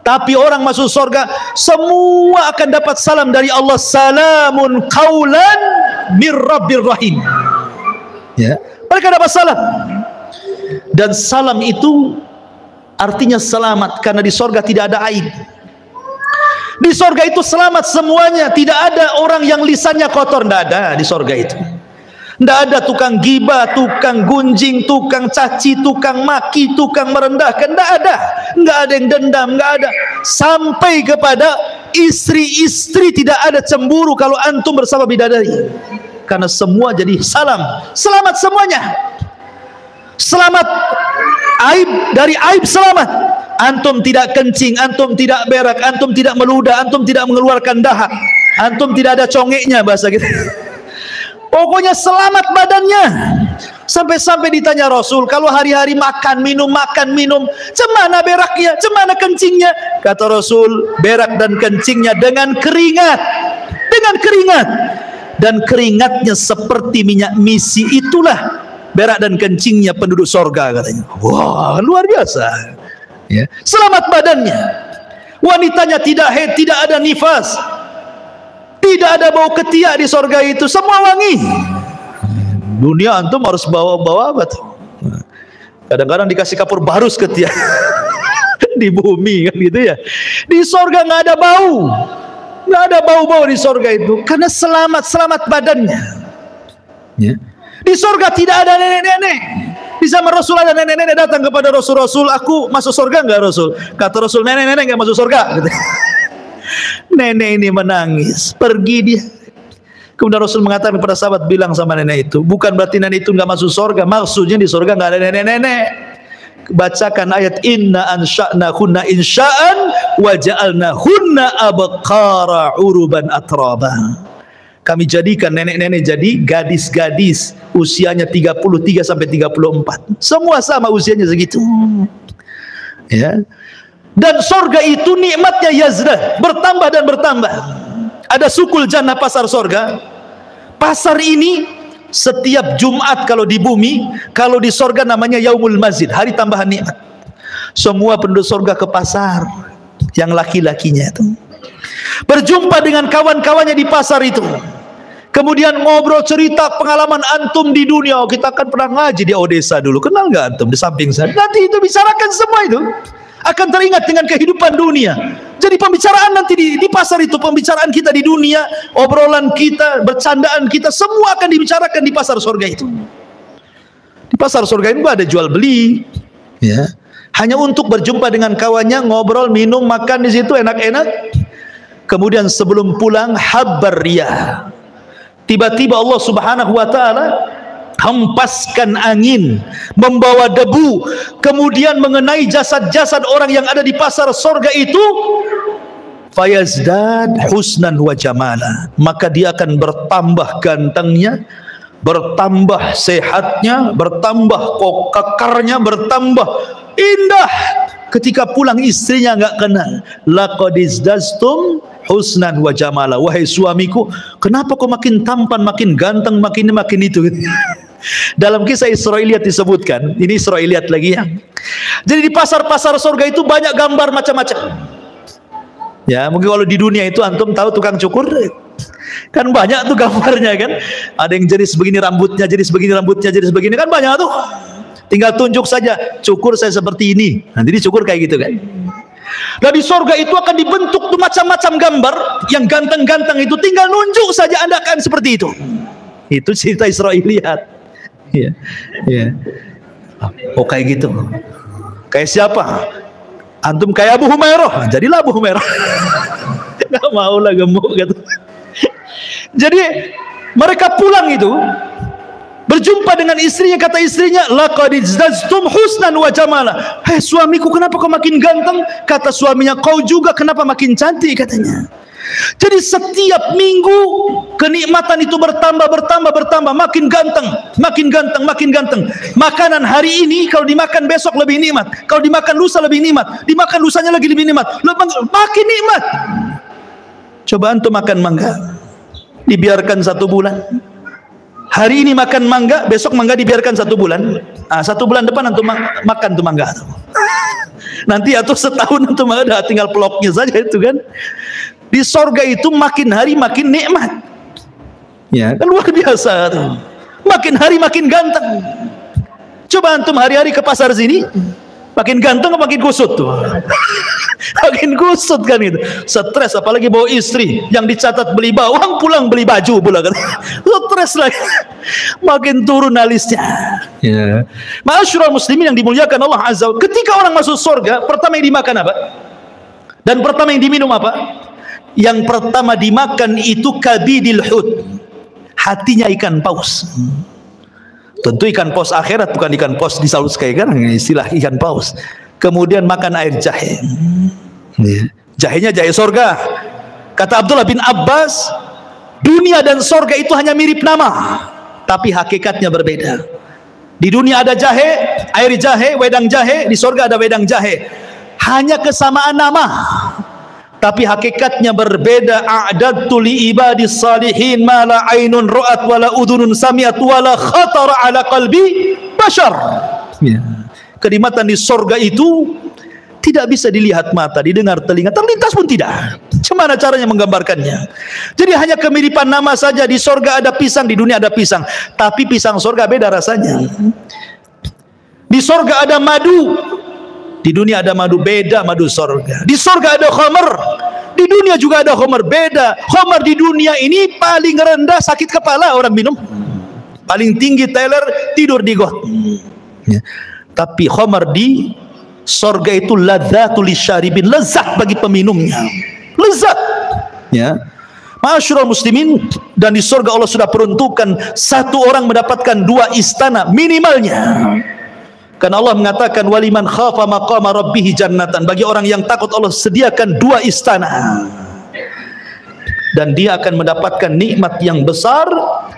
Tapi orang masuk surga semua akan dapat salam dari Allah, salamun qaulan mir rabbir rahim. Ya, mereka dapat salam. Dan salam itu artinya selamat, karena di sorga tidak ada aib. Di sorga itu selamat semuanya, tidak ada orang yang lisannya kotor, tidak ada di sorga itu. Tidak ada tukang gibah, tukang gunjing, tukang caci, tukang maki, tukang merendahkan. Tidak ada. Tidak ada yang dendam, tidak ada. Sampai kepada istri-istri tidak ada cemburu kalau antum bersama bidadari. Karena semua jadi salam. Selamat semuanya. Selamat aib, dari aib selamat. Antum tidak kencing, antum tidak berak, antum tidak meludah, antum tidak mengeluarkan dahak, antum tidak ada congeknya bahasa kita. Pokoknya selamat badannya. Sampai-sampai ditanya Rasul, kalau hari-hari makan minum, cemana beraknya, cemana kencingnya? Kata Rasul, berak dan kencingnya dengan keringat. Dengan keringat. Dan keringatnya seperti minyak misi, itulah berak dan kencingnya penduduk sorga katanya. Wah, luar biasa. Ya. Selamat badannya. Wanitanya tidak haid, tidak ada nifas, tidak ada bau ketiak di sorga itu, semua wangi. Dunia antum harus bawa apa tuh? Kadang-kadang dikasih kapur barus ketiak di bumi kan gitu ya. Di sorga nggak ada bau, nggak ada bau-bau di sorga itu, karena selamat badannya. Ya. Di sorga tidak ada nenek-nenek. Di zaman Rasul ada nenek-nenek datang kepada Rasul, aku masuk surga enggak Rasul? Kata Rasul, nenek-nenek enggak masuk surga. Nenek ini menangis, pergi dia. Kemudian Rasul mengatakan kepada sahabat, bilang sama nenek itu, bukan berarti nenek itu enggak masuk surga, maksudnya di surga enggak ada nenek-nenek. Bacakan ayat inna ansha'nahunna insha'an wa ja'alnahunna abqara uruban atraba. Kami jadikan nenek-nenek jadi gadis-gadis usianya 33 sampai 34. Semua sama usianya segitu. Ya. Dan sorga itu nikmatnya yazdah, bertambah dan bertambah. Ada sukul jannah, pasar sorga. Pasar ini setiap Jumat kalau di bumi, kalau di sorga namanya yaumul mazid, hari tambahan nikmat. Semua penduduk sorga ke pasar, yang laki-lakinya itu berjumpa dengan kawan-kawannya di pasar itu. Kemudian ngobrol cerita pengalaman antum di dunia. Oh, kita kan pernah ngaji di Odessa dulu. Kenal nggak antum di samping sana? Nanti itu bicarakan semua itu. Akan teringat dengan kehidupan dunia. Jadi pembicaraan nanti di pasar itu, pembicaraan kita di dunia, obrolan kita, bercandaan kita, semua akan dibicarakan di pasar surga itu. Di pasar surga itu ada jual beli, ya. Hanya untuk berjumpa dengan kawannya, ngobrol, minum, makan di situ enak-enak. Kemudian sebelum pulang habbar riyah. Tiba-tiba Allah Subhanahu wa taala hempaskan angin, membawa debu, kemudian mengenai jasad-jasad orang yang ada di pasar sorga itu. Fayazdad husnan wa jamala, maka dia akan bertambah gantengnya, bertambah sehatnya, bertambah kekarnya, bertambah indah. Ketika pulang istrinya nggak kenal. Laqad izdastum husnan wa jamala. Wahai suamiku, kenapa kau makin tampan, makin ganteng, makin itu? Dalam kisah Israiliyat disebutkan, ini Israiliyat lagi ya. Jadi di pasar-pasar surga itu banyak gambar macam-macam. Ya, mungkin kalau di dunia itu antum tahu tukang cukur, kan banyak tuh gambarnya kan. Ada yang jenis begini rambutnya, jenis begini rambutnya, jenis begini, kan banyak tuh. Tinggal tunjuk saja, cukur saya seperti ini. Nanti dicukur kayak gitu kan. Nah di sorga itu akan dibentuk tuh macam-macam gambar yang ganteng-ganteng itu, tinggal nunjuk saja Anda akan seperti itu. Itu cerita Israiliyat. Ya, ya. Oh kayak gitu. Kayak siapa? Antum kayak Abu Humairah, jadilah Abu Humairah. Nggak mau lah gemuk gitu. Jadi mereka pulang itu, berjumpa dengan istrinya, kata istrinya, laqad izdaztum husnan wa jamala. Hei suamiku, kenapa kau makin ganteng? Kata suaminya, kau juga kenapa makin cantik, katanya. Jadi setiap minggu kenikmatan itu bertambah, makin ganteng, makin ganteng, makin ganteng. Makanan hari ini kalau dimakan besok lebih nikmat, kalau dimakan lusa lebih nikmat, dimakan lusanya lagi lebih nikmat, makin nikmat. Coba antum makan mangga, dibiarkan 1 bulan. Hari ini makan mangga, besok mangga dibiarkan 1 bulan. 1 bulan depan antum makan tuh mangga. Nanti atau setahun antum ada tinggal peloknya saja itu kan. Di sorga itu makin hari makin nikmat. Ya, kan luar biasa tuh. Makin hari makin ganteng. Coba antum hari-hari ke pasar sini, makin ganteng atau makin kusut tuh? Makin kusut kan itu. Stres, apalagi bawa istri yang dicatat beli bawang, pulang beli baju pula kan. Stres lagi. Makin turun alisnya. Ya. Ma'asyiral muslimin yang dimuliakan Allah Azza wa Jalla, ketika orang masuk surga, pertama yang dimakan apa? Dan pertama yang diminum apa? Yang pertama dimakan itu kabidil hut. Hatinya ikan paus. Tentu ikan paus akhirat, bukan ikan paus di Salus kayak kan, istilah ikan paus. Kemudian makan air jahe. Jahenya jahe sorga. Kata Abdullah bin Abbas, dunia dan sorga itu hanya mirip nama, tapi hakikatnya berbeda. Di dunia ada jahe, air jahe, wedang jahe. Di sorga ada wedang jahe. Hanya kesamaan nama, tapi hakikatnya berbeda. A'dadtu li ibadis salihin ma la ainun ra'at wa la udhunun sami'at wa la khatara ala qalbi bashar. Ya. Kenikmatan di sorga itu tidak bisa dilihat mata, didengar telinga, terlintas pun tidak. Bagaimana caranya menggambarkannya? Jadi hanya kemiripan nama saja. Di sorga ada pisang, di dunia ada pisang, tapi pisang sorga beda rasanya. Di sorga ada madu, di dunia ada madu, beda madu sorga. Di sorga ada khamar, di dunia juga ada khamar, beda. Khamar di dunia ini paling rendah sakit kepala orang minum, paling tinggi teler tidur di got. Ya. Tapi khamar di sorga itu ladzatul lisyaribin, lezat bagi peminumnya, lezat. Ya. Ma'asyiral muslimin, dan di sorga Allah sudah peruntukkan satu orang mendapatkan 2 istana minimalnya. Karena Allah mengatakan waliman khafa maqama rabbih jannatan, bagi orang yang takut Allah sediakan 2 istana. Dan dia akan mendapatkan nikmat yang besar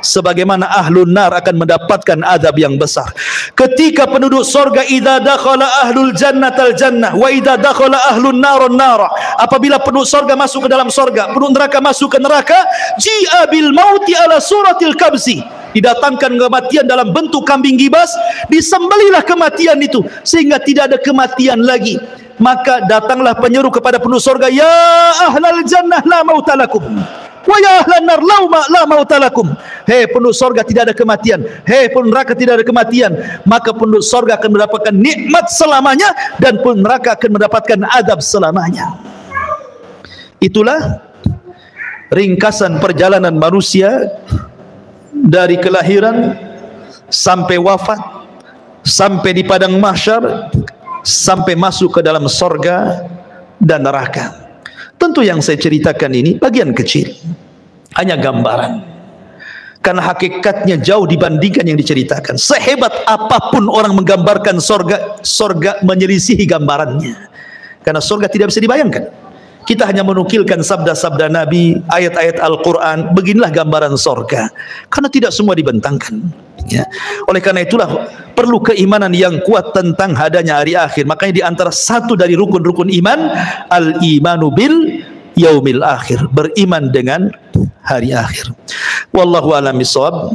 sebagaimana ahlun nar akan mendapatkan azab yang besar. Ketika penduduk sorga, idza dakhala ahlul jannatal jannah wa idza dakhala ahlun narun nara, apabila penduduk sorga masuk ke dalam sorga, penduduk neraka masuk ke neraka, ji'a bil mauti ala suratil kabsi, didatangkan kematian dalam bentuk kambing gibas, disembelihlah kematian itu sehingga tidak ada kematian lagi. Maka datanglah penyeru kepada penduduk sorga, ya ahlal jannah la mautalakum wa ya ahlan nar la mautalakum. Hei penduduk sorga, tidak ada kematian. Hei penduduk neraka, tidak ada kematian. Maka penduduk sorga akan mendapatkan nikmat selamanya, dan penduduk neraka akan mendapatkan azab selamanya. Itulah ringkasan perjalanan manusia dari kelahiran sampai wafat, sampai di padang mahsyar, sampai masuk ke dalam sorga dan neraka. Tentu yang saya ceritakan ini bagian kecil, hanya gambaran, karena hakikatnya jauh dibandingkan yang diceritakan. Sehebat apapun orang menggambarkan sorga, sorga menyelisihi gambarannya, karena sorga tidak bisa dibayangkan. Kita hanya menukilkan sabda-sabda Nabi, ayat-ayat Al-Quran, beginilah gambaran sorga, karena tidak semua dibentangkan. Ya. Oleh karena itulah perlu keimanan yang kuat tentang adanya hari akhir. Makanya di antara satu dari rukun-rukun iman, al-imanu bil yaumil akhir, beriman dengan hari akhir. Wallahu a'lam bishawab.